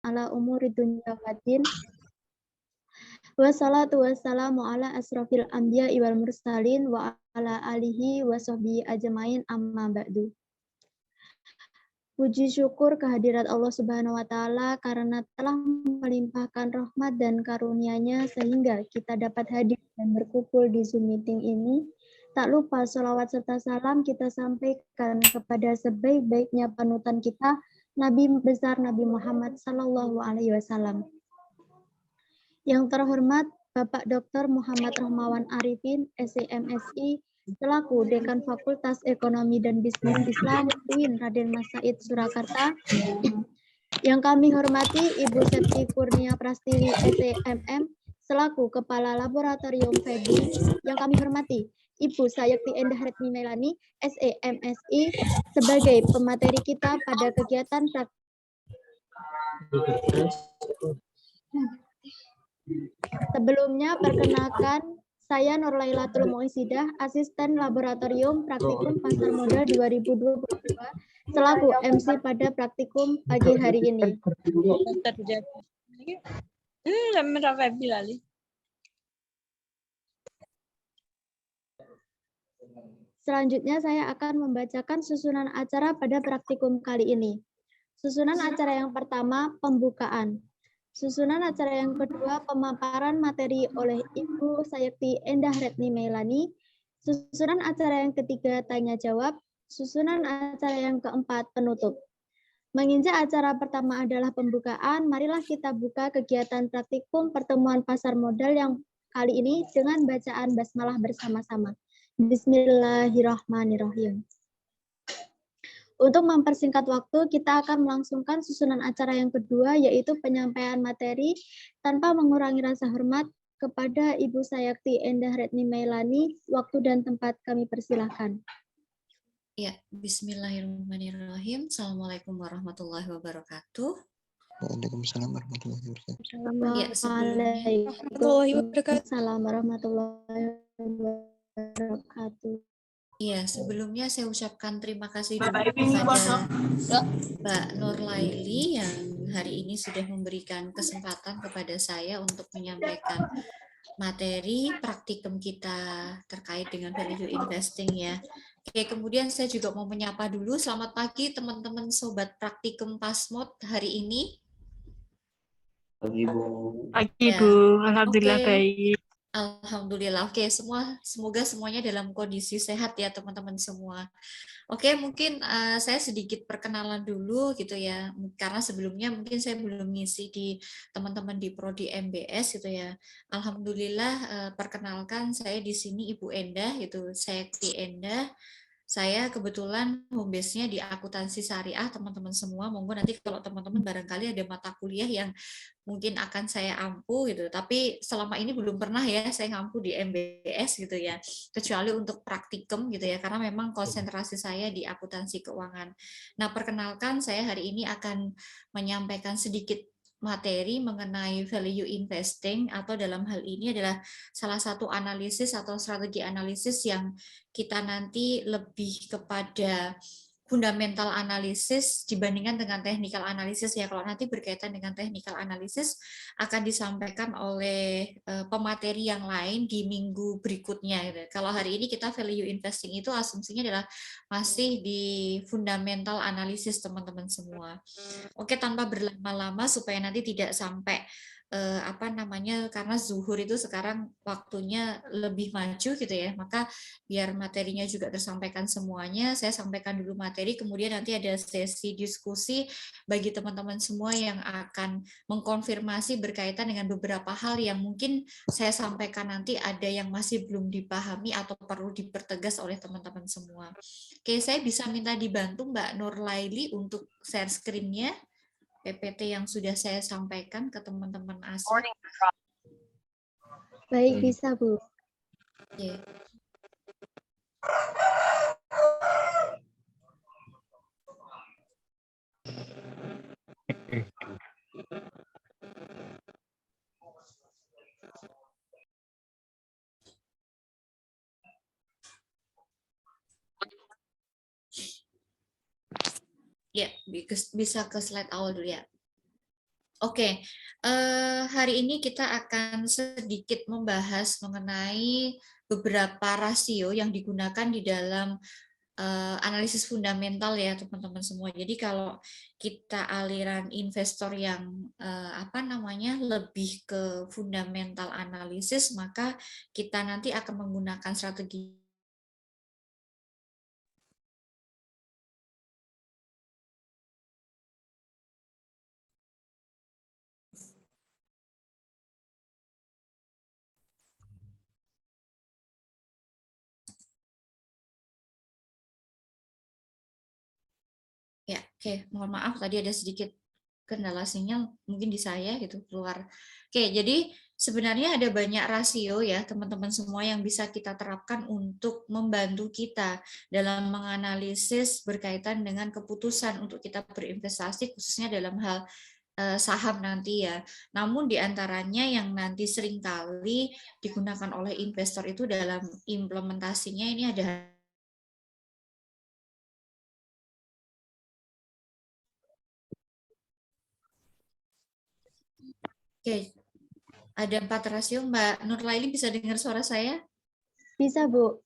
ala umuri dunya waddin. Wassalatu wassalamu ala asrofil anbiya wal mursalin wa ala alihi wa sahbihi ajmain amma ba'du. Puji syukur kehadirat Allah Subhanahu wa Ta'ala karena telah melimpahkan rahmat dan karunia-Nya sehingga kita dapat hadir dan berkumpul di Zoom meeting ini. Tak lupa sholawat serta salam kita sampaikan kepada sebaik-baiknya panutan kita, Nabi besar Nabi Muhammad Sallallahu Alaihi Wasallam. Yang terhormat Bapak Dr. Muhammad Rahmawan Arifin, SEMSI, selaku Dekan Fakultas Ekonomi dan Bisnis Islam UIN Raden Mas Said Surakarta. Yang kami hormati Ibu Septi Kurnia Prastiwi, SEMM, selaku Kepala Laboratorium Febri. Yang kami hormati Ibu Sayekti Endah Retmi Melani, SEMSI, sebagai pemateri kita pada kegiatan Sebelumnya, perkenalkan saya Nur Lailatul Muizidah, Asisten Laboratorium Praktikum Pasar Modal 2022, selaku MC pada praktikum pagi hari ini. Selanjutnya, saya akan membacakan susunan acara pada praktikum kali ini. Susunan acara yang pertama, pembukaan. Susunan acara yang kedua, pemaparan materi oleh Ibu Sayekti Endah Retmi Melani. Susunan acara yang ketiga, tanya jawab. Susunan acara yang keempat, penutup. Menginjak acara pertama adalah pembukaan, marilah kita buka kegiatan praktikum pertemuan pasar modal yang kali ini dengan bacaan basmalah bersama-sama. Bismillahirrahmanirrahim. Untuk mempersingkat waktu, kita akan melangsungkan susunan acara yang kedua, yaitu penyampaian materi tanpa mengurangi rasa hormat kepada Ibu Sayekti Endah Retmi Melani. Waktu dan tempat kami persilahkan. Ya, bismillahirrahmanirrahim. Assalamualaikum warahmatullahi wabarakatuh. Waalaikumsalam warahmatullahi wabarakatuh. Ya, sebelumnya. Waalaikumsalam warahmatullahi wabarakatuh. Iya, sebelumnya saya ucapkan terima kasih dulu kepada Mbak Nur Laili yang hari ini sudah memberikan kesempatan kepada saya untuk menyampaikan materi praktikum kita terkait dengan value investing ya. Oke, kemudian saya juga mau menyapa dulu. Selamat pagi teman-teman sobat praktikum Pasmod hari ini. Pagi Bu. Pagi Bu, alhamdulillah baik. Alhamdulillah, oke, semoga semuanya dalam kondisi sehat ya teman-teman semua. Oke, mungkin saya sedikit perkenalan dulu gitu ya, karena sebelumnya mungkin saya belum ngisi di teman-teman di Prodi MBS gitu ya. Alhamdulillah, perkenalkan saya di sini Ibu Endah gitu, Sayekti Endah. Saya kebetulan home base-nya di akuntansi syariah teman-teman semua. Monggo nanti kalau teman-teman barangkali ada mata kuliah yang mungkin akan saya ampu gitu. Tapi selama ini belum pernah ya saya ngampu di MBS gitu ya. Kecuali untuk praktikum gitu ya. Karena memang konsentrasi saya di akuntansi keuangan. Nah, perkenalkan saya hari ini akan menyampaikan sedikit materi mengenai value investing atau dalam hal ini adalah salah satu analisis atau strategi analisis yang kita nanti lebih kepada fundamental analisis dibandingkan dengan technical analisis ya. Kalau nanti berkaitan dengan technical analisis akan disampaikan oleh pemateri yang lain di minggu berikutnya gitu. Kalau hari ini kita value investing itu asumsinya adalah masih di fundamental analisis teman-teman semua. Oke, tanpa berlama-lama supaya nanti tidak sampai karena zuhur itu sekarang waktunya lebih maju gitu ya, maka biar materinya juga tersampaikan semuanya, saya sampaikan dulu materi, kemudian nanti ada sesi diskusi bagi teman-teman semua yang akan mengkonfirmasi berkaitan dengan beberapa hal yang mungkin saya sampaikan nanti ada yang masih belum dipahami atau perlu dipertegas oleh teman-teman semua. Oke, saya bisa minta dibantu Mbak Nur Laili untuk share screen-nya. PPT yang sudah saya sampaikan ke teman-teman ASMA. Baik, bisa Bu. Yeah. Ya, bisa ke slide awal dulu ya. Oke, hari ini kita akan sedikit membahas mengenai beberapa rasio yang digunakan di dalam analisis fundamental ya teman-teman semua. Jadi kalau kita aliran investor yang apa namanya lebih ke fundamental analisis, maka kita nanti akan menggunakan strategi. Ya, oke, mohon maaf tadi ada sedikit kendala sinyal mungkin di saya gitu keluar. Oke, jadi sebenarnya ada banyak rasio ya teman-teman semua yang bisa kita terapkan untuk membantu kita dalam menganalisis berkaitan dengan keputusan untuk kita berinvestasi khususnya dalam hal saham nanti ya. Namun di antaranya yang nanti seringkali digunakan oleh investor itu dalam implementasinya ini ada. Oke, ada 4 rasio. Mbak Nurlaili bisa dengar suara saya? Bisa, Bu.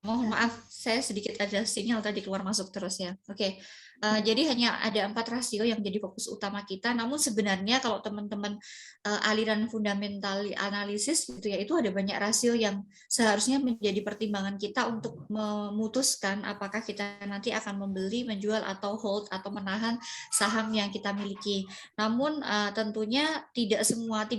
Mohon maaf, saya sedikit ada sinyal tadi keluar masuk terus ya. Oke, jadi hanya ada 4 rasio yang jadi fokus utama kita. Namun sebenarnya kalau teman-teman aliran fundamental analisis gitu ya, itu ada banyak rasio yang seharusnya menjadi pertimbangan kita untuk memutuskan apakah kita nanti akan membeli, menjual atau hold atau menahan saham yang kita miliki. Namun tentunya tidak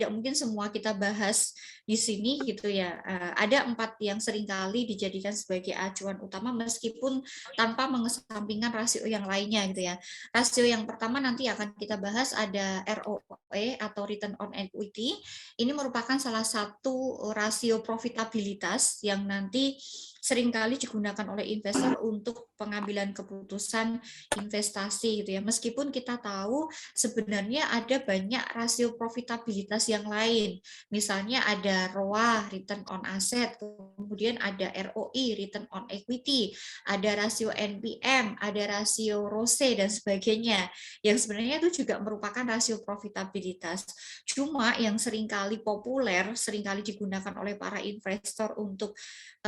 mungkin semua kita bahas di sini gitu ya. Ada 4 yang seringkali dijadikan sebagai acuan utama meskipun tanpa mengesampingkan rasio yang lainnya gitu ya. Rasio yang pertama nanti akan kita bahas ada ROE atau return on equity. Ini merupakan salah satu rasio profitabilitas yang nanti seringkali digunakan oleh investor untuk pengambilan keputusan investasi gitu ya. Meskipun kita tahu sebenarnya ada banyak rasio profitabilitas yang lain. Misalnya ada ROA, return on asset, kemudian ada ROI, return on equity, ada rasio NPM, ada rasio ROCE, dan sebagainya. Yang sebenarnya itu juga merupakan rasio profitabilitas. Cuma yang seringkali populer, seringkali digunakan oleh para investor untuk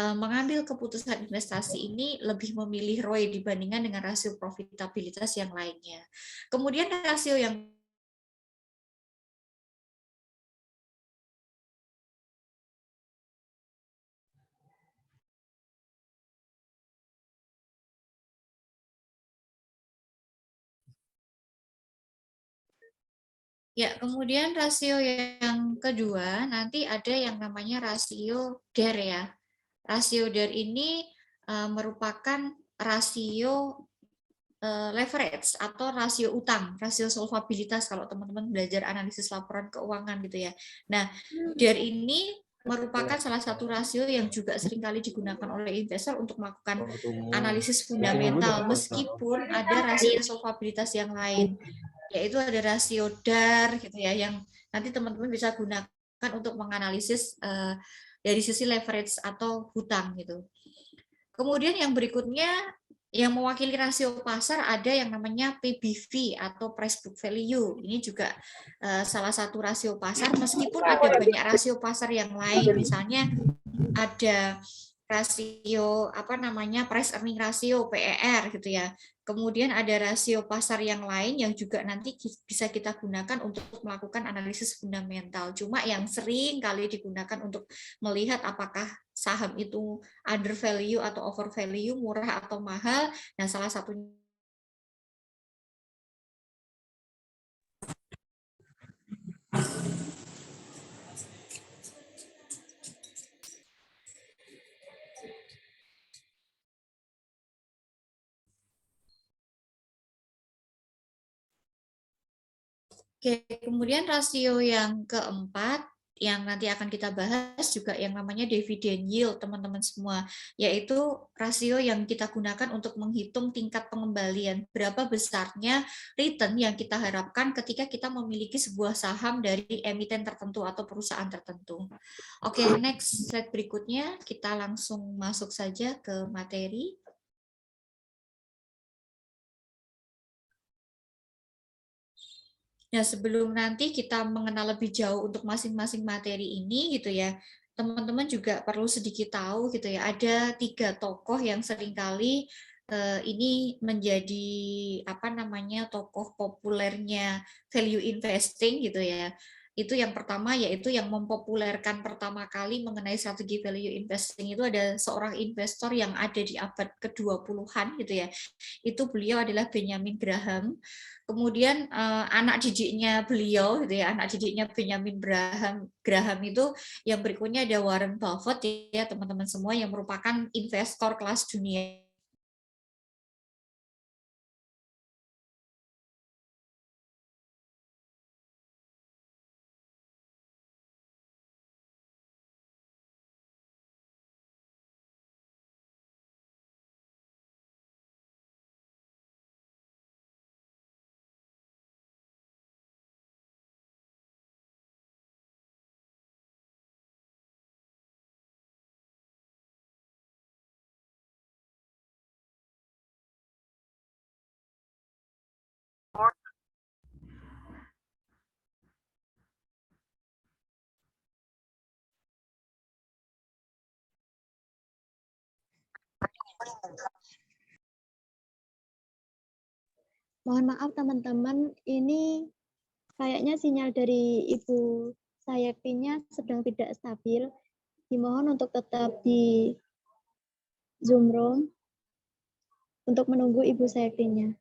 mengambil keputusan investasi ini lebih memilih ROI dibandingkan dengan rasio profitabilitas yang lainnya. Kemudian rasio yang ya, kemudian rasio yang kedua nanti ada yang namanya rasio DER ya. Rasio DER ini merupakan rasio leverage atau rasio utang, rasio solvabilitas kalau teman-teman belajar analisis laporan keuangan gitu ya. Nah, DER ini merupakan salah satu rasio yang juga seringkali digunakan oleh investor untuk melakukan analisis fundamental meskipun ada rasio solvabilitas yang lain, yaitu ada rasio DAR gitu ya yang nanti teman-teman bisa gunakan untuk menganalisis dari sisi leverage atau hutang gitu. Kemudian yang berikutnya yang mewakili rasio pasar ada yang namanya PBV atau price book value. Ini juga salah satu rasio pasar meskipun ada banyak rasio pasar yang lain. Misalnya ada rasio apa namanya price earning ratio PER gitu ya. Kemudian ada rasio pasar yang lain yang juga nanti bisa kita gunakan untuk melakukan analisis fundamental. Cuma yang sering kali digunakan untuk melihat apakah saham itu under value atau over value, murah atau mahal. Nah, salah satunya Oke, kemudian rasio yang keempat yang nanti akan kita bahas juga yang namanya dividend yield, teman-teman semua, yaitu rasio yang kita gunakan untuk menghitung tingkat pengembalian, berapa besarnya return yang kita harapkan ketika kita memiliki sebuah saham dari emiten tertentu atau perusahaan tertentu. Oke, next slide berikutnya, kita langsung masuk saja ke materi. Nah, sebelum nanti kita mengenal lebih jauh untuk masing-masing materi ini gitu ya, teman-teman juga perlu sedikit tahu gitu ya, ada 3 tokoh yang seringkali ini menjadi apa namanya tokoh populernya value investing gitu ya. Itu yang pertama, yaitu yang mempopulerkan pertama kali mengenai strategi value investing itu ada seorang investor yang ada di abad ke-20-an gitu ya. Itu beliau adalah Benjamin Graham. Kemudian anak didiknya beliau gitu ya, anak didiknya Benjamin Graham itu yang berikutnya ada Warren Buffett ya teman-teman semua, yang merupakan investor kelas dunia. Mohon maaf teman-teman, ini kayaknya sinyal dari Ibu Sayektinya sedang tidak stabil. Dimohon untuk tetap di Zoom room untuk menunggu Ibu Sayektinya.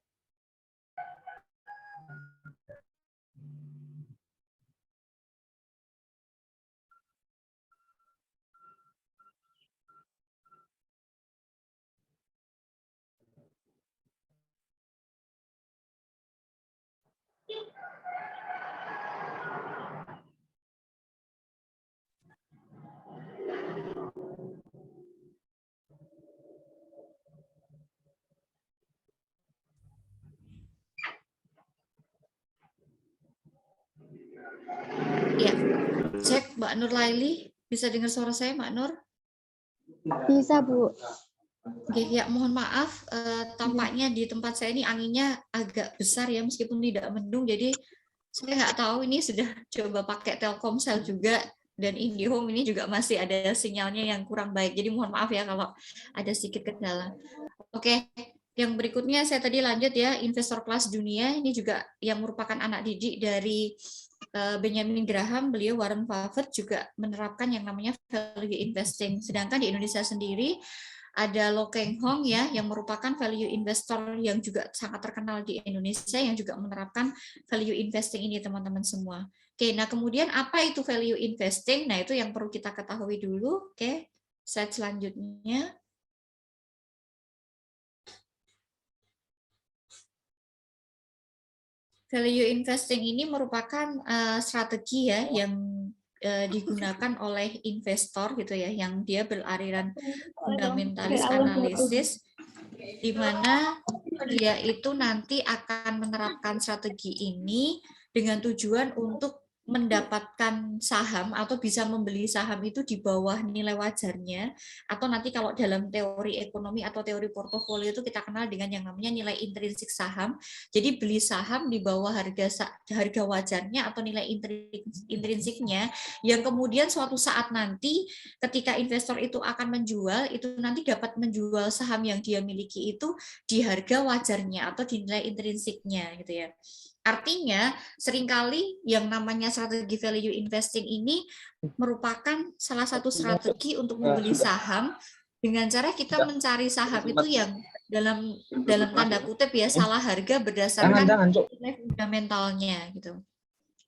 Ya, cek Mbak Nur Laili, bisa dengar suara saya Mbak Nur? Bisa, Bu. Oke, ya mohon maaf, tampaknya di tempat saya ini anginnya agak besar ya, meskipun tidak mendung, jadi saya nggak tahu ini sudah coba pakai Telkomsel juga, dan IndiHome ini juga masih ada sinyalnya yang kurang baik, jadi mohon maaf ya kalau ada sedikit kendala. Oke, yang berikutnya saya tadi lanjut ya, investor kelas dunia, ini juga yang merupakan anak didik dari Benjamin Graham, beliau Warren Buffett juga menerapkan yang namanya value investing. Sedangkan di Indonesia sendiri ada Lo Keng Hong ya, yang merupakan value investor yang juga sangat terkenal di Indonesia, yang juga menerapkan value investing ini teman-teman semua. Oke, nah kemudian apa itu value investing? Nah itu yang perlu kita ketahui dulu. Oke, slide selanjutnya. Value investing ini merupakan strategi ya yang digunakan oleh investor gitu ya, yang dia beraliran fundamentalis analisis, di mana dia itu nanti akan menerapkan strategi ini dengan tujuan untuk mendapatkan saham atau bisa membeli saham itu di bawah nilai wajarnya, atau nanti kalau dalam teori ekonomi atau teori portofolio itu kita kenal dengan yang namanya nilai intrinsik saham. Jadi beli saham di bawah harga wajarnya atau nilai intrinsiknya, yang kemudian suatu saat nanti ketika investor itu akan menjual, itu nanti dapat menjual saham yang dia miliki itu di harga wajarnya atau di nilai intrinsiknya gitu ya. Artinya, seringkali yang namanya strategi value investing ini merupakan salah satu strategi untuk membeli saham dengan cara kita mencari saham itu yang dalam tanda kutip ya salah harga berdasarkan nilai fundamentalnya gitu.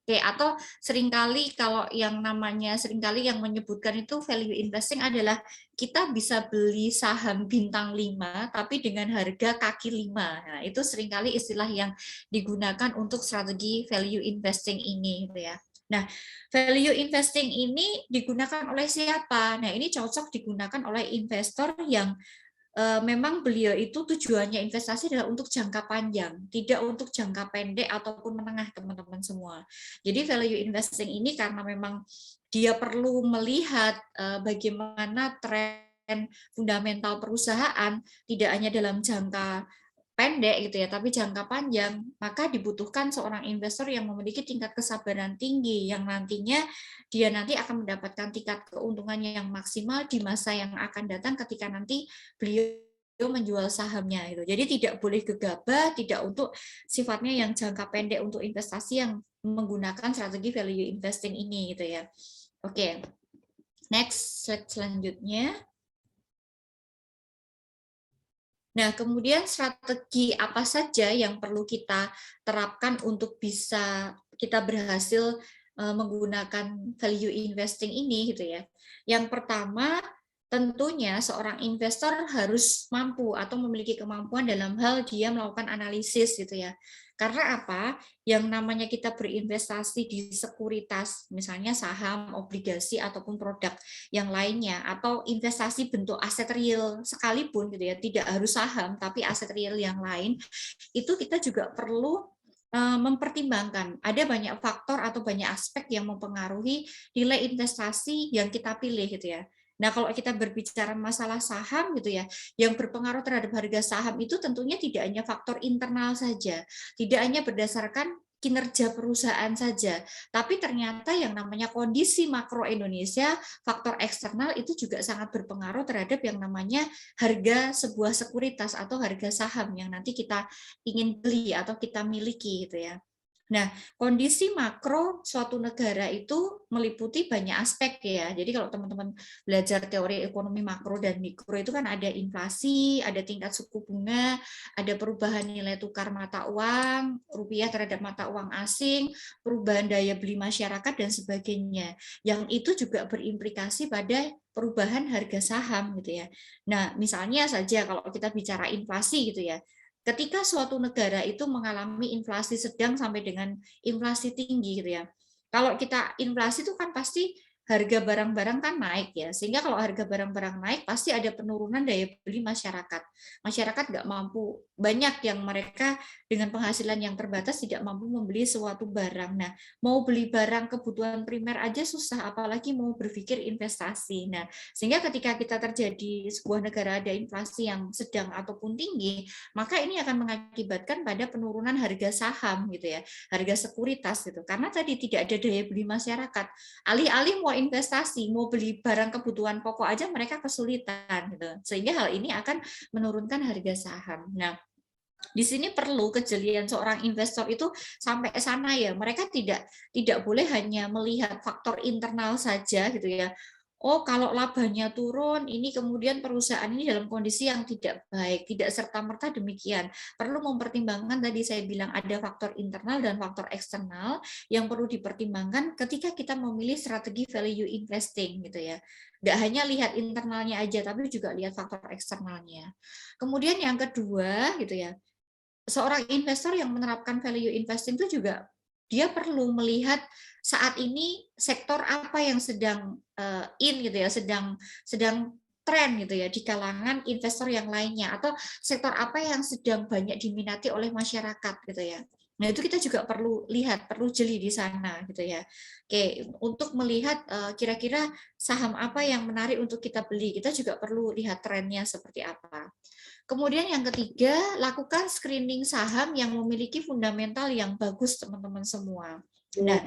Oke, atau seringkali kalau yang namanya seringkali yang menyebutkan itu value investing adalah kita bisa beli saham bintang 5 tapi dengan harga kaki 5. Nah, itu seringkali istilah yang digunakan untuk strategi value investing ini gitu ya. Nah, value investing ini digunakan oleh siapa? Nah, ini cocok digunakan oleh investor yang memang beliau itu tujuannya investasi adalah untuk jangka panjang, tidak untuk jangka pendek ataupun menengah teman-teman semua. Jadi value investing ini karena memang dia perlu melihat bagaimana tren fundamental perusahaan tidak hanya dalam jangka pendek gitu ya, tapi jangka panjang, maka dibutuhkan seorang investor yang memiliki tingkat kesabaran tinggi yang nantinya dia nanti akan mendapatkan tingkat keuntungannya yang maksimal di masa yang akan datang ketika nanti beliau menjual sahamnya itu. Jadi tidak boleh gegabah, tidak untuk sifatnya yang jangka pendek untuk investasi yang menggunakan strategi value investing ini gitu ya. Oke. Next slide selanjutnya. Nah, kemudian strategi apa saja yang perlu kita terapkan untuk bisa kita berhasil menggunakan value investing ini gitu ya. Yang pertama, tentunya seorang investor harus mampu atau memiliki kemampuan dalam hal dia melakukan analisis gitu ya. Karena apa? Yang namanya kita berinvestasi di sekuritas, misalnya saham, obligasi ataupun produk yang lainnya, atau investasi bentuk aset real sekalipun gitu ya, tidak harus saham tapi aset real yang lain, itu kita juga perlu mempertimbangkan ada banyak faktor atau banyak aspek yang mempengaruhi nilai investasi yang kita pilih gitu ya. Nah, kalau kita berbicara masalah saham gitu ya, yang berpengaruh terhadap harga saham itu tentunya tidak hanya faktor internal saja, tidak hanya berdasarkan kinerja perusahaan saja, tapi ternyata yang namanya kondisi makro Indonesia, faktor eksternal itu juga sangat berpengaruh terhadap yang namanya harga sebuah sekuritas atau harga saham yang nanti kita ingin beli atau kita miliki gitu ya. Nah, kondisi makro suatu negara itu meliputi banyak aspek ya. Jadi kalau teman-teman belajar teori ekonomi makro dan mikro itu kan ada inflasi, ada tingkat suku bunga, ada perubahan nilai tukar mata uang, rupiah terhadap mata uang asing, perubahan daya beli masyarakat dan sebagainya. Yang itu juga berimplikasi pada perubahan harga saham gitu ya. Nah, misalnya saja kalau kita bicara inflasi gitu ya. Ketika suatu negara itu mengalami inflasi sedang sampai dengan inflasi tinggi gitu ya. Kalau kita inflasi itu kan pasti harga barang-barang kan naik ya, sehingga kalau harga barang-barang naik pasti ada penurunan daya beli masyarakat. Masyarakat nggak mampu, banyak yang mereka dengan penghasilan yang terbatas tidak mampu membeli suatu barang. Nah, mau beli barang kebutuhan primer aja susah, apalagi mau berpikir investasi. Nah, sehingga ketika kita terjadi sebuah negara ada inflasi yang sedang ataupun tinggi, maka ini akan mengakibatkan pada penurunan harga saham gitu ya, harga sekuritas gitu. Karena tadi tidak ada daya beli masyarakat. Alih-alih mau investasi, mau beli barang kebutuhan pokok aja mereka kesulitan gitu. Sehingga hal ini akan menurunkan harga saham. Nah, di sini perlu kejelian seorang investor itu sampai sana ya. Mereka tidak boleh hanya melihat faktor internal saja gitu ya. Oh, kalau labanya turun, ini kemudian perusahaan ini dalam kondisi yang tidak baik, tidak serta-merta demikian. Perlu mempertimbangkan tadi saya bilang ada faktor internal dan faktor eksternal yang perlu dipertimbangkan ketika kita memilih strategi value investing gitu ya. Nggak hanya lihat internalnya aja, tapi juga lihat faktor eksternalnya. Kemudian yang kedua gitu ya, seorang investor yang menerapkan value investing itu juga dia perlu melihat saat ini sektor apa yang sedang in gitu ya, sedang tren gitu ya di kalangan investor yang lainnya, atau sektor apa yang sedang banyak diminati oleh masyarakat gitu ya. Nah, itu kita juga perlu lihat, perlu jeli di sana gitu ya. Oke, untuk melihat kira-kira saham apa yang menarik untuk kita beli, kita juga perlu lihat trennya seperti apa. Kemudian yang ketiga, lakukan screening saham yang memiliki fundamental yang bagus, teman-teman semua. Nah,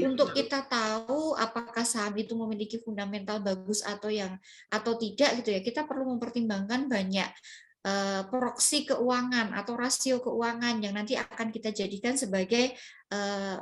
untuk kita tahu apakah saham itu memiliki fundamental bagus atau tidak gitu ya, kita perlu mempertimbangkan banyak proksi keuangan atau rasio keuangan yang nanti akan kita jadikan sebagai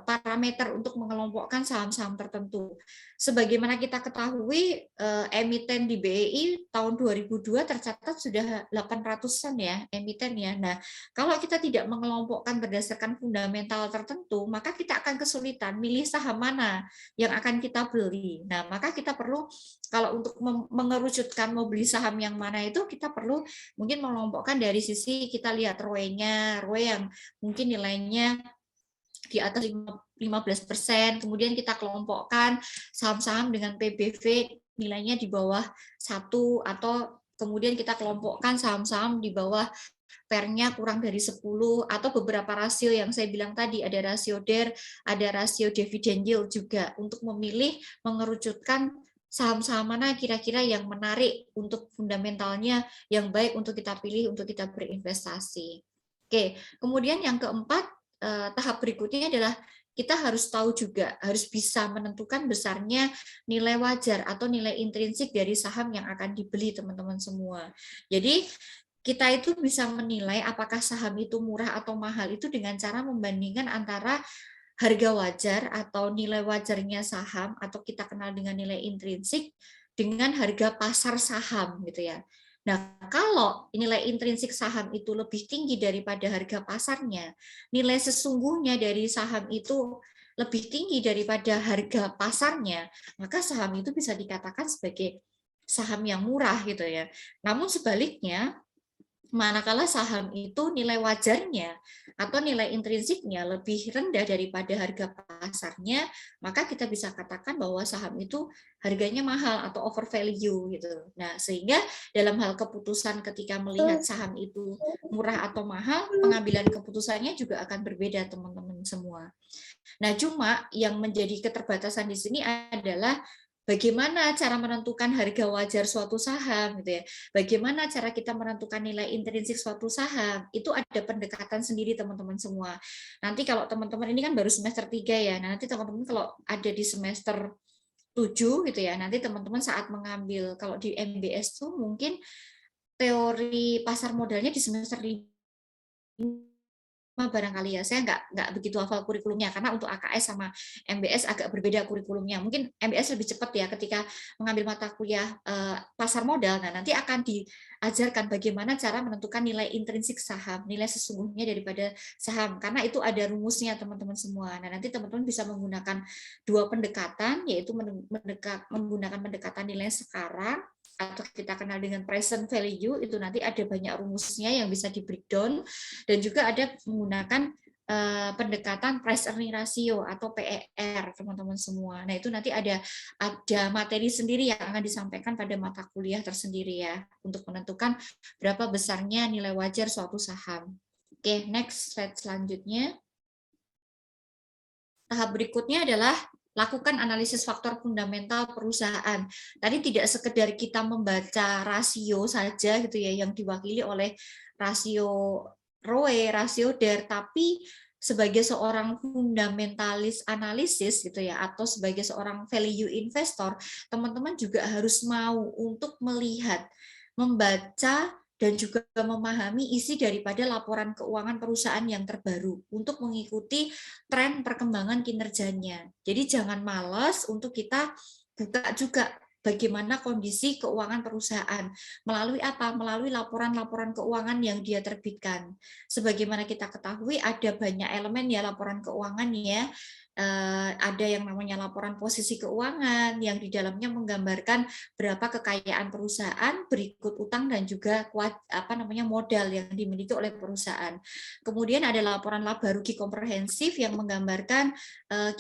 parameter untuk mengelompokkan saham-saham tertentu. Sebagaimana kita ketahui, emiten di BEI tahun 2002 tercatat sudah 800-an ya emiten ya. Nah, kalau kita tidak mengelompokkan berdasarkan fundamental tertentu, maka kita akan kesulitan milih saham mana yang akan kita beli. Nah, maka kita perlu, kalau untuk mengerucutkan mau beli saham yang mana itu, kita perlu mungkin mengelompokkan dari sisi kita lihat ROE-nya, ROE yang mungkin nilainya di atas 15%, kemudian kita kelompokkan saham-saham dengan PBV nilainya di bawah 1, atau kemudian kita kelompokkan saham-saham di bawah PER-nya kurang dari 10, atau beberapa rasio yang saya bilang tadi, ada rasio DER, ada rasio dividend yield juga, untuk memilih mengerucutkan saham-saham mana kira-kira yang menarik untuk fundamentalnya, yang baik untuk kita pilih untuk kita berinvestasi. Oke, kemudian yang keempat, tahap berikutnya adalah kita harus tahu juga, harus bisa menentukan besarnya nilai wajar atau nilai intrinsik dari saham yang akan dibeli, teman-teman semua. Jadi kita itu bisa menilai apakah saham itu murah atau mahal itu dengan cara membandingkan antara harga wajar atau nilai wajarnya saham atau kita kenal dengan nilai intrinsik dengan harga pasar saham gitu ya. Nah, kalau nilai intrinsik saham itu lebih tinggi daripada harga pasarnya, nilai sesungguhnya dari saham itu lebih tinggi daripada harga pasarnya, maka saham itu bisa dikatakan sebagai saham yang murah gitu ya. Namun sebaliknya, manakala saham itu nilai wajarnya atau nilai intrinsiknya lebih rendah daripada harga pasarnya, maka kita bisa katakan bahwa saham itu harganya mahal atau over value gitu. Nah, sehingga dalam hal keputusan ketika melihat saham itu murah atau mahal, pengambilan keputusannya juga akan berbeda, teman-teman semua. Nah, cuma yang menjadi keterbatasan di sini adalah bagaimana cara menentukan harga wajar suatu saham gitu ya. Bagaimana cara kita menentukan nilai intrinsik suatu saham? Itu ada pendekatan sendiri, teman-teman semua. Nanti kalau teman-teman ini kan baru semester 3 ya. Nah, nanti teman-teman kalau ada di semester 7 gitu ya. Nanti teman-teman saat mengambil kalau di MBS tuh mungkin teori pasar modalnya di semester 5 barangkali ya, saya nggak begitu hafal kurikulumnya karena untuk AKS sama MBS agak berbeda kurikulumnya. Mungkin MBS lebih cepat ya ketika mengambil mata kuliah pasar modal. Nah, nanti akan diajarkan bagaimana cara menentukan nilai intrinsik saham, nilai sesungguhnya daripada saham, karena itu ada rumusnya, teman-teman semua. Nah, nanti teman-teman bisa menggunakan dua pendekatan, yaitu menggunakan pendekatan nilai sekarang atau kita kenal dengan present value, itu nanti ada banyak rumusnya yang bisa di breakdown, dan juga ada menggunakan pendekatan price earning ratio atau PER, teman-teman semua. Nah, itu nanti ada materi sendiri yang akan disampaikan pada mata kuliah tersendiri ya, untuk menentukan berapa besarnya nilai wajar suatu saham. Oke, next slide selanjutnya. Tahap berikutnya adalah lakukan analisis faktor fundamental perusahaan. Tadi tidak sekedar kita membaca rasio saja gitu ya, yang diwakili oleh rasio ROE, rasio DER, tapi sebagai seorang fundamentalis analisis gitu ya, atau sebagai seorang value investor, teman-teman juga harus mau untuk melihat, membaca, dan juga memahami isi daripada laporan keuangan perusahaan yang terbaru untuk mengikuti tren perkembangan kinerjanya. Jadi jangan malas untuk kita buka juga bagaimana kondisi keuangan perusahaan. Melalui apa? Melalui laporan-laporan keuangan yang dia terbitkan. Sebagaimana kita ketahui ada banyak elemen ya laporan keuangan ya. Ada yang namanya laporan posisi keuangan yang di dalamnya menggambarkan berapa kekayaan perusahaan, berikut utang dan juga modal yang dimiliki oleh perusahaan. Kemudian ada laporan laba rugi komprehensif yang menggambarkan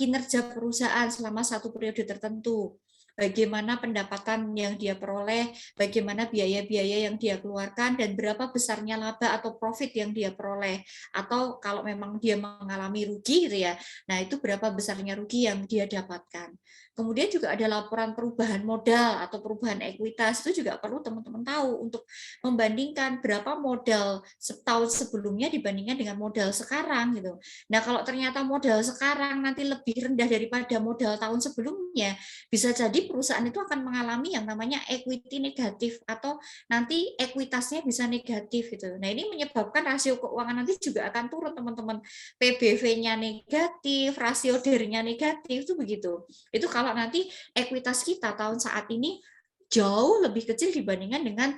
kinerja perusahaan selama satu periode tertentu. Bagaimana pendapatan yang dia peroleh, bagaimana biaya-biaya yang dia keluarkan, dan berapa besarnya laba atau profit yang dia peroleh. Atau kalau memang dia mengalami rugi gitu ya, nah itu berapa besarnya rugi yang dia dapatkan. Kemudian juga ada laporan perubahan modal atau perubahan ekuitas, itu juga perlu teman-teman tahu untuk membandingkan berapa modal setahun sebelumnya dibandingkan dengan modal sekarang gitu. Nah, kalau ternyata modal sekarang nanti lebih rendah daripada modal tahun sebelumnya, bisa jadi perusahaan itu akan mengalami yang namanya equity negatif atau nanti ekuitasnya bisa negatif gitu. Nah, ini menyebabkan rasio keuangan nanti juga akan turun, teman-teman. PBV-nya negatif, rasio DER-nya negatif, itu begitu. Itu kalau nanti ekuitas kita tahun saat ini jauh lebih kecil dibandingkan dengan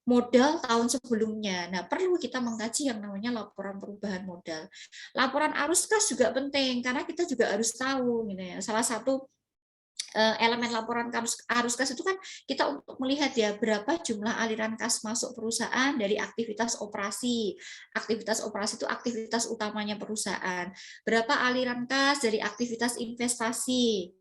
modal tahun sebelumnya. Nah, perlu kita mengkaji yang namanya laporan perubahan modal. Laporan arus kas juga penting karena kita juga harus tahu gitu ya. Salah satu elemen laporan arus kas itu kan kita untuk melihat ya berapa jumlah aliran kas masuk perusahaan dari aktivitas operasi. Aktivitas operasi itu aktivitas utamanya perusahaan. Berapa aliran kas dari aktivitas investasi.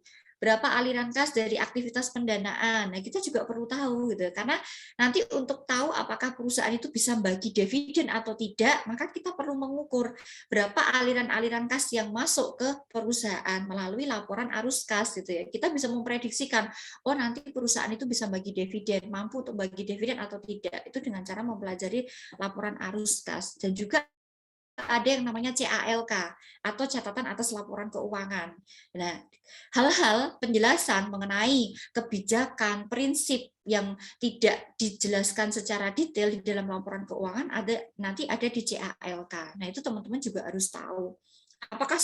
berapa aliran kas dari aktivitas pendanaan. Nah, kita juga perlu tahu gitu. Karena nanti untuk tahu apakah perusahaan itu bisa bagi dividen atau tidak, maka kita perlu mengukur berapa aliran-aliran kas yang masuk ke perusahaan melalui laporan arus kas gitu ya. Kita bisa memprediksikan, oh nanti perusahaan itu bisa bagi dividen, mampu untuk bagi dividen atau tidak. Itu dengan cara mempelajari laporan arus kas. Dan juga ada yang namanya CALK atau catatan atas laporan keuangan. Nah, hal-hal penjelasan mengenai kebijakan, prinsip yang tidak dijelaskan secara detail di dalam laporan keuangan nanti ada di CALK. Nah, itu teman-teman juga harus tahu. Apakah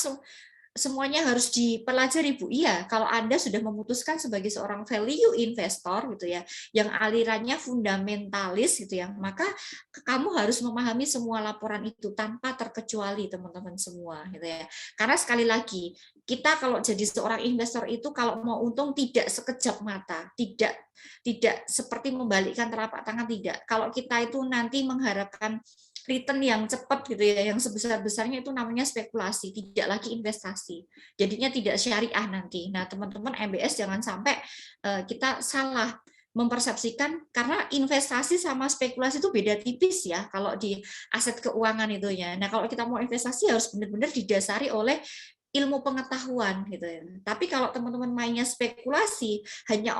semuanya harus dipelajari, Bu? Iya, kalau Anda sudah memutuskan sebagai seorang value investor gitu ya, yang alirannya fundamentalis gitu ya, maka kamu harus memahami semua laporan itu tanpa terkecuali, teman-teman semua gitu ya. Karena sekali lagi, kita kalau jadi seorang investor itu kalau mau untung tidak sekejap mata, tidak seperti membalikkan telapak tangan, tidak. Kalau kita itu nanti mengharapkan return yang cepat gitu ya, yang sebesar-besarnya itu namanya spekulasi, tidak lagi investasi. Jadinya tidak syariah nanti. Nah, teman-teman MBS jangan sampai kita salah mempersepsikan, karena investasi sama spekulasi itu beda tipis ya kalau di aset keuangan itu ya. Nah, kalau kita mau investasi harus benar-benar didasari oleh ilmu pengetahuan gitu ya. Tapi kalau teman-teman mainnya spekulasi, hanya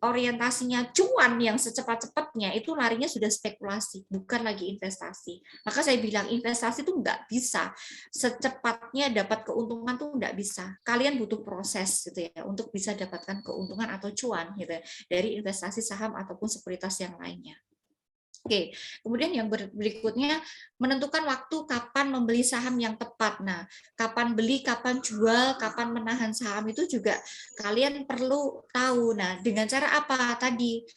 orientasinya cuan yang secepat-cepatnya, itu larinya sudah spekulasi, bukan lagi investasi. Maka saya bilang investasi itu nggak bisa secepatnya dapat keuntungan, tuh nggak bisa. Kalian butuh proses gitu ya untuk bisa dapatkan keuntungan atau cuan gitu ya, dari investasi saham ataupun sekuritas yang lainnya. Oke, kemudian yang berikutnya menentukan waktu kapan membeli saham yang tepat. Nah, kapan beli, kapan jual, kapan menahan saham itu juga kalian perlu tahu. Nah, dengan cara apa tadi?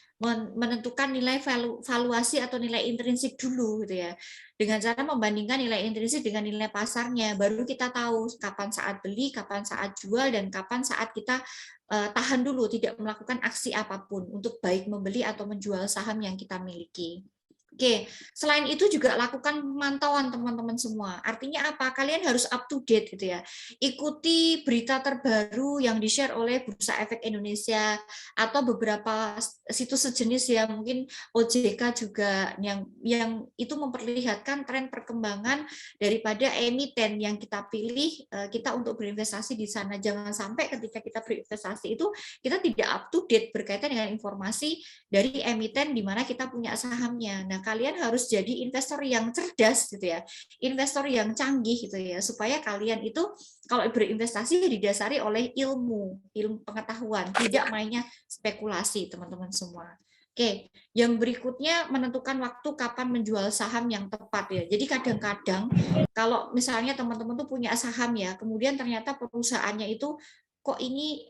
Menentukan nilai valuasi atau nilai intrinsik dulu gitu ya. Dengan cara membandingkan nilai intrinsik dengan nilai pasarnya, baru kita tahu kapan saat beli, kapan saat jual, dan kapan saat kita tahan dulu, tidak melakukan aksi apapun untuk baik membeli atau menjual saham yang kita miliki. Oke, selain itu juga lakukan pemantauan teman-teman semua. Artinya apa? Kalian harus up to date gitu ya. Ikuti berita terbaru yang di-share oleh Bursa Efek Indonesia atau beberapa situs sejenis ya, mungkin OJK juga yang itu memperlihatkan tren perkembangan daripada emiten yang kita pilih kita untuk berinvestasi di sana. Jangan sampai ketika kita berinvestasi itu kita tidak up to date berkaitan dengan informasi dari emiten di mana kita punya sahamnya. Nah, kalian harus jadi investor yang cerdas gitu ya, investor yang canggih gitu ya, supaya kalian itu kalau berinvestasi didasari oleh ilmu pengetahuan, tidak mainnya spekulasi, teman-teman semua. Oke, yang berikutnya menentukan waktu kapan menjual saham yang tepat ya. Jadi kadang-kadang kalau misalnya teman-teman tuh punya saham ya, kemudian ternyata perusahaannya itu kok ini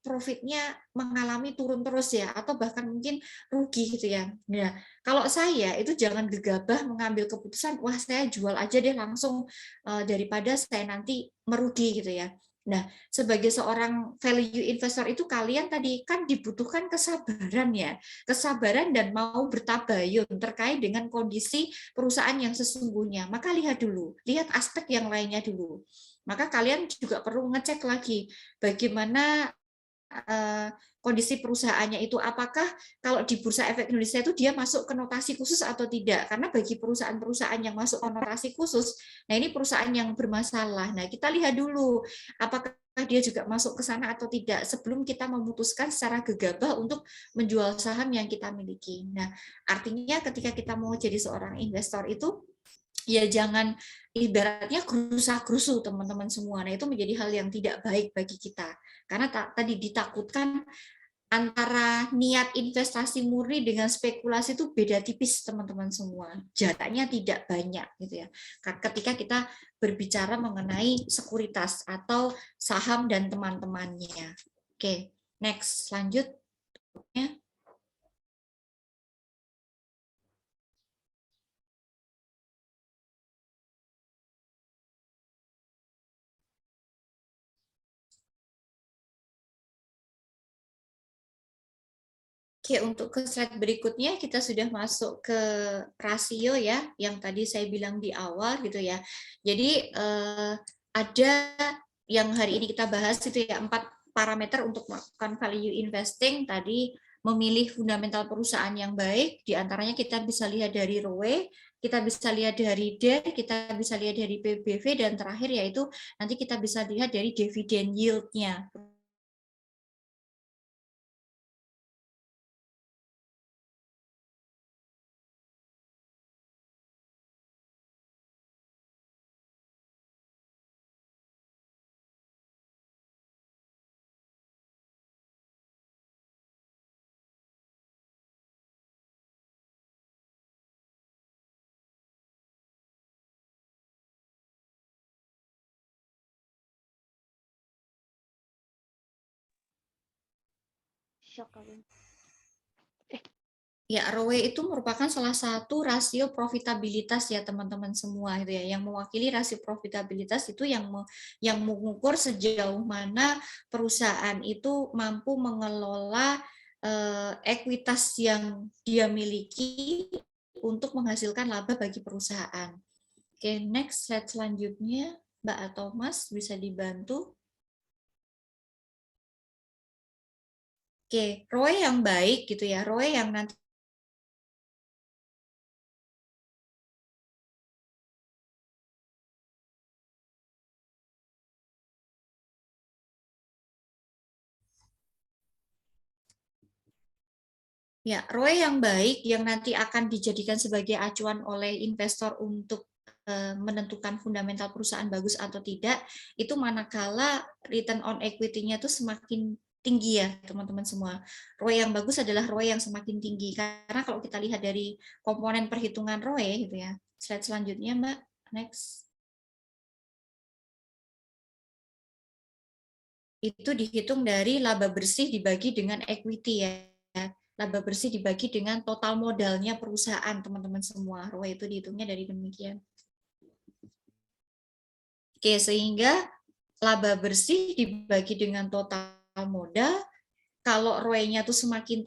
profitnya mengalami turun terus ya, atau bahkan mungkin rugi gitu ya. Nah, kalau saya itu jangan gegabah mengambil keputusan, wah saya jual aja deh langsung daripada saya nanti merugi gitu ya. Nah, sebagai seorang value investor itu kalian tadi kan dibutuhkan kesabaran ya, kesabaran dan mau bertabayun terkait dengan kondisi perusahaan yang sesungguhnya. Maka lihat dulu, lihat aspek yang lainnya dulu. Maka kalian juga perlu ngecek lagi bagaimana kondisi perusahaannya itu, apakah kalau di Bursa Efek Indonesia itu dia masuk ke notasi khusus atau tidak, karena bagi perusahaan-perusahaan yang masuk ke notasi khusus, nah ini perusahaan yang bermasalah. Nah, kita lihat dulu apakah dia juga masuk ke sana atau tidak sebelum kita memutuskan secara gegabah untuk menjual saham yang kita miliki. Nah, artinya ketika kita mau jadi seorang investor itu ya jangan ibaratnya gerusa-gerusu teman-teman semua. Nah, itu menjadi hal yang tidak baik bagi kita. Karena tadi ditakutkan antara niat investasi murni dengan spekulasi itu beda tipis teman-teman semua. Jaraknya tidak banyak gitu ya. Ketika kita berbicara mengenai sekuritas atau saham dan teman-temannya. Oke, next lanjut. Oke, untuk ke slide berikutnya kita sudah masuk ke rasio ya, yang tadi saya bilang di awal gitu ya. Jadi ada yang hari ini kita bahas itu ya, parameter untuk melakukan value investing tadi memilih fundamental perusahaan yang baik, diantaranya kita bisa lihat dari ROE, kita bisa lihat dari DER, kita bisa lihat dari PBV, dan terakhir yaitu nanti kita bisa lihat dari dividen yield-nya. Ya, ROE itu merupakan salah satu rasio profitabilitas ya teman-teman semua itu ya. Yang mewakili rasio profitabilitas itu yang mengukur sejauh mana perusahaan itu mampu mengelola ekuitas yang dia miliki untuk menghasilkan laba bagi perusahaan. Oke, next slide selanjutnya, Mbak atau Mas bisa dibantu. Oke, ROE yang baik gitu ya, ROE yang nanti ya, ROE yang baik yang nanti akan dijadikan sebagai acuan oleh investor untuk menentukan fundamental perusahaan bagus atau tidak, itu manakala return on equity-nya itu semakin tinggi ya teman-teman semua. ROE yang bagus adalah ROE yang semakin tinggi, karena kalau kita lihat dari komponen perhitungan ROE gitu ya. Slide selanjutnya Mbak, next. Itu dihitung dari laba bersih dibagi dengan equity ya. Laba bersih dibagi dengan total modalnya perusahaan, teman-teman semua. ROE itu dihitungnya dari demikian. Oke, sehingga laba bersih dibagi dengan total modal, kalau ROE-nya tuh semakin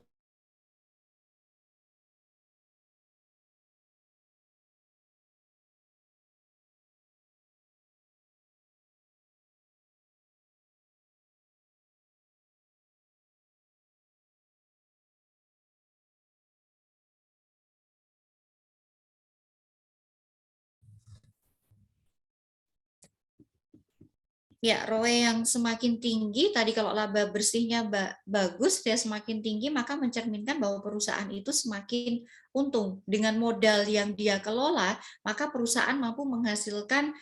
ya, ROE yang semakin tinggi, tadi kalau laba bersihnya bagus, dia semakin tinggi, maka mencerminkan bahwa perusahaan itu semakin untung. Dengan modal yang dia kelola, maka perusahaan mampu menghasilkan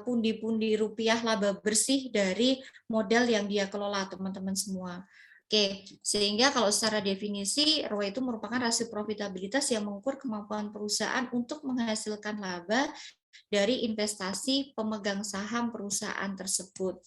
pundi-pundi rupiah laba bersih dari modal yang dia kelola, teman-teman semua. Oke, sehingga kalau secara definisi, ROE itu merupakan rasio profitabilitas yang mengukur kemampuan perusahaan untuk menghasilkan laba dari investasi pemegang saham perusahaan tersebut.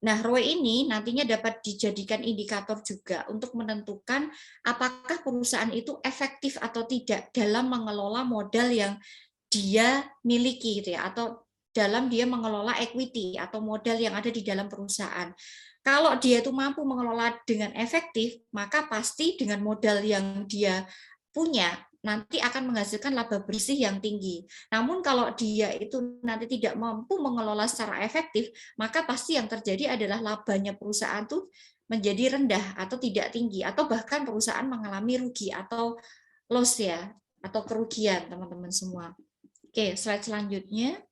Nah, ROE ini nantinya dapat dijadikan indikator juga untuk menentukan apakah perusahaan itu efektif atau tidak dalam mengelola modal yang dia miliki gitu ya, atau dalam dia mengelola equity atau modal yang ada di dalam perusahaan. Kalau dia itu mampu mengelola dengan efektif, maka pasti dengan modal yang dia punya nanti akan menghasilkan laba bersih yang tinggi. Namun kalau dia itu nanti tidak mampu mengelola secara efektif, maka pasti yang terjadi adalah labanya perusahaan itu menjadi rendah atau tidak tinggi, atau bahkan perusahaan mengalami rugi atau loss ya, atau kerugian teman-teman semua. Oke, slide selanjutnya.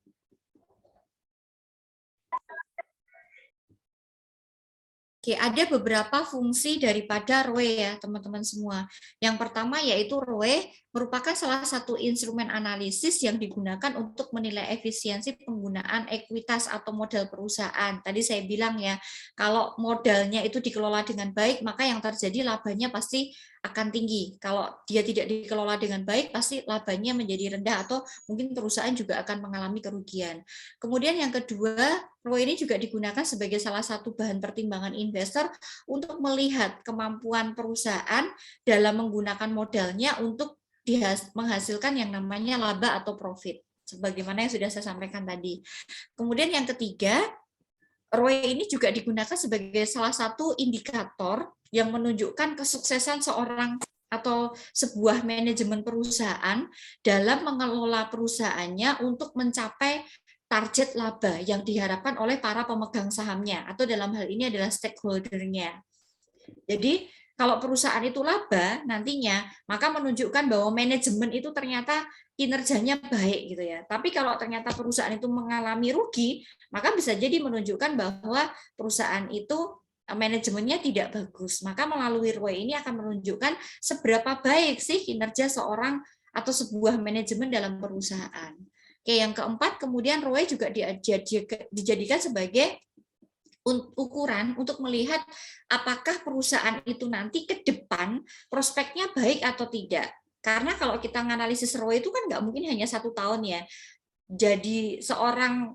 Oke, ada beberapa fungsi daripada ROE ya, teman-teman semua. Yang pertama yaitu ROE merupakan salah satu instrumen analisis yang digunakan untuk menilai efisiensi penggunaan ekuitas atau modal perusahaan. Tadi saya bilang ya, kalau modalnya itu dikelola dengan baik, maka yang terjadi labanya pasti akan tinggi. Kalau dia tidak dikelola dengan baik, pasti labanya menjadi rendah atau mungkin perusahaan juga akan mengalami kerugian. Kemudian yang kedua, ROE ini juga digunakan sebagai salah satu bahan pertimbangan investor untuk melihat kemampuan perusahaan dalam menggunakan modalnya untuk menghasilkan yang namanya laba atau profit, sebagaimana yang sudah saya sampaikan tadi. Kemudian yang ketiga, ROE ini juga digunakan sebagai salah satu indikator yang menunjukkan kesuksesan seorang atau sebuah manajemen perusahaan dalam mengelola perusahaannya untuk mencapai target laba yang diharapkan oleh para pemegang sahamnya, atau dalam hal ini adalah stakeholder-nya. Jadi kalau perusahaan itu laba nantinya, maka menunjukkan bahwa manajemen itu ternyata kinerjanya baik gitu ya. Tapi kalau ternyata perusahaan itu mengalami rugi, maka bisa jadi menunjukkan bahwa perusahaan itu manajemennya tidak bagus. Maka melalui ROE ini akan menunjukkan seberapa baik sih kinerja seorang atau sebuah manajemen dalam perusahaan. Oke, yang keempat, kemudian ROE juga dijadikan sebagai ukuran untuk melihat apakah perusahaan itu nanti ke depan prospeknya baik atau tidak. Karena kalau kita menganalisis ROE itu kan nggak mungkin hanya 1 tahun ya. Jadi seorang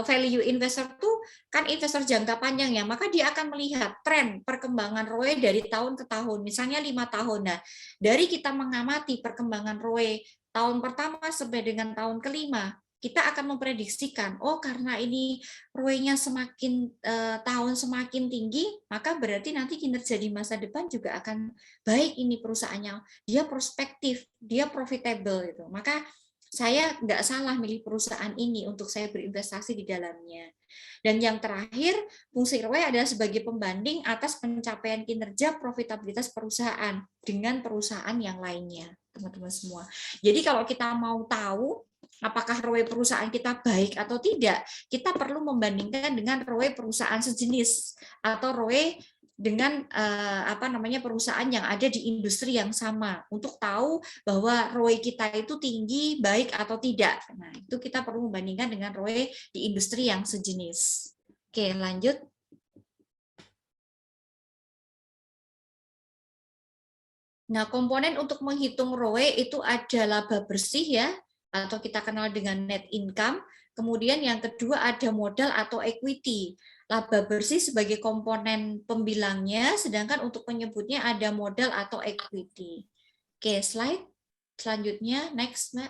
value investor tuh kan investor jangka panjang ya, maka dia akan melihat tren perkembangan ROE dari tahun ke tahun, misalnya 5 tahun. Nah, dari kita mengamati perkembangan ROE tahun pertama sampai dengan tahun kelima, kita akan memprediksikan, oh karena ini ROE-nya semakin tahun semakin tinggi, maka berarti nanti kinerja di masa depan juga akan baik ini perusahaannya. Dia prospektif, dia profitable gitu. Maka saya nggak salah milih perusahaan ini untuk saya berinvestasi di dalamnya. Dan yang terakhir, fungsi ROE adalah sebagai pembanding atas pencapaian kinerja profitabilitas perusahaan dengan perusahaan yang lainnya, teman-teman semua. Jadi kalau kita mau tahu apakah ROE perusahaan kita baik atau tidak, kita perlu membandingkan dengan ROE perusahaan sejenis atau ROE dengan perusahaan yang ada di industri yang sama untuk tahu bahwa ROE kita itu tinggi, baik atau tidak. Nah, itu kita perlu membandingkan dengan ROE di industri yang sejenis. Oke, lanjut. Nah, komponen untuk menghitung ROE itu ada laba bersih ya, atau kita kenal dengan net income. Kemudian yang kedua ada modal atau equity. Laba bersih sebagai komponen pembilangnya, sedangkan untuk penyebutnya ada modal atau equity. Oke, slide selanjutnya, next, Mbak.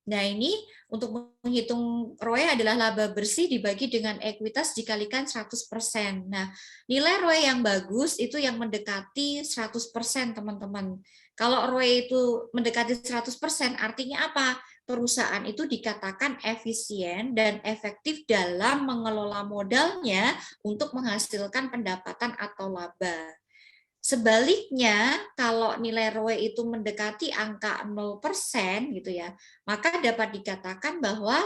Nah, ini untuk menghitung ROE adalah laba bersih dibagi dengan ekuitas dikalikan 100%. Nah, nilai ROE yang bagus itu yang mendekati 100%, teman-teman. Kalau ROE itu mendekati 100%, artinya apa? Perusahaan itu dikatakan efisien dan efektif dalam mengelola modalnya untuk menghasilkan pendapatan atau laba. Sebaliknya, kalau nilai ROE itu mendekati angka 0% gitu ya, maka dapat dikatakan bahwa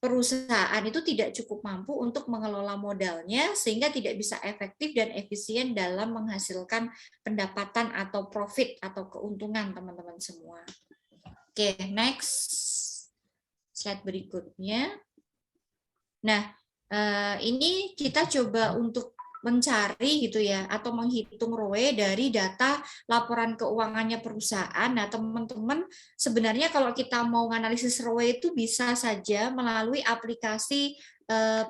perusahaan itu tidak cukup mampu untuk mengelola modalnya sehingga tidak bisa efektif dan efisien dalam menghasilkan pendapatan atau profit atau keuntungan, teman-teman semua. Oke, next. Slide berikutnya. Nah, ini kita coba untuk mencari gitu ya, atau menghitung ROE dari data laporan keuangannya perusahaan. Nah, teman-teman, sebenarnya kalau kita mau menganalisis ROE itu bisa saja melalui aplikasi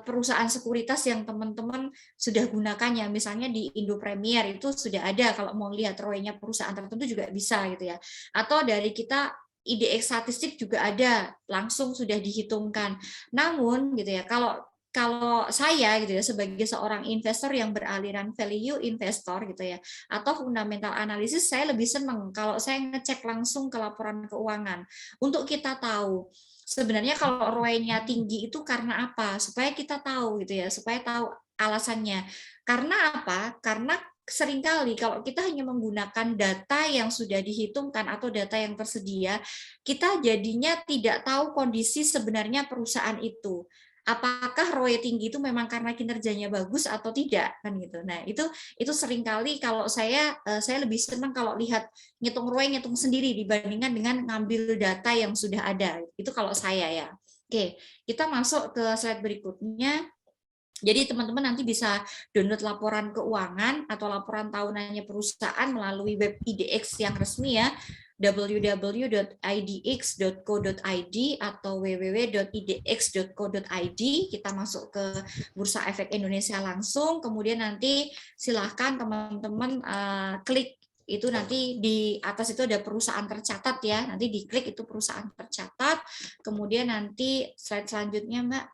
perusahaan sekuritas yang teman-teman sudah gunakan ya, misalnya di Indo Premier itu sudah ada, kalau mau lihat ROE-nya perusahaan tertentu juga bisa gitu ya. Atau dari kita IDX statistik juga ada, langsung sudah dihitungkan. Namun gitu ya, kalau saya gitu ya sebagai seorang investor yang beraliran value investor gitu ya atau fundamental analisis, saya lebih senang kalau saya ngecek langsung ke laporan keuangan untuk kita tahu sebenarnya kalau ROE-nya tinggi itu karena apa, supaya kita tahu gitu ya, supaya tahu alasannya. Karena apa? Karena seringkali kalau kita hanya menggunakan data yang sudah dihitungkan atau data yang tersedia, kita jadinya tidak tahu kondisi sebenarnya perusahaan itu. Apakah ROE tinggi itu memang karena kinerjanya bagus atau tidak kan gitu. Nah, itu seringkali kalau saya lebih senang kalau lihat ngitung ROE ngitung sendiri dibandingkan dengan ngambil data yang sudah ada. Itu kalau saya ya. Oke, kita masuk ke slide berikutnya. Jadi teman-teman nanti bisa download laporan keuangan atau laporan tahunannya perusahaan melalui web IDX yang resmi ya, www.idx.co.id atau www.idx.co.id. Kita masuk ke Bursa Efek Indonesia langsung, kemudian nanti silahkan teman-teman klik itu, nanti di atas itu ada perusahaan tercatat ya, nanti diklik itu perusahaan tercatat, kemudian nanti slide selanjutnya Mbak.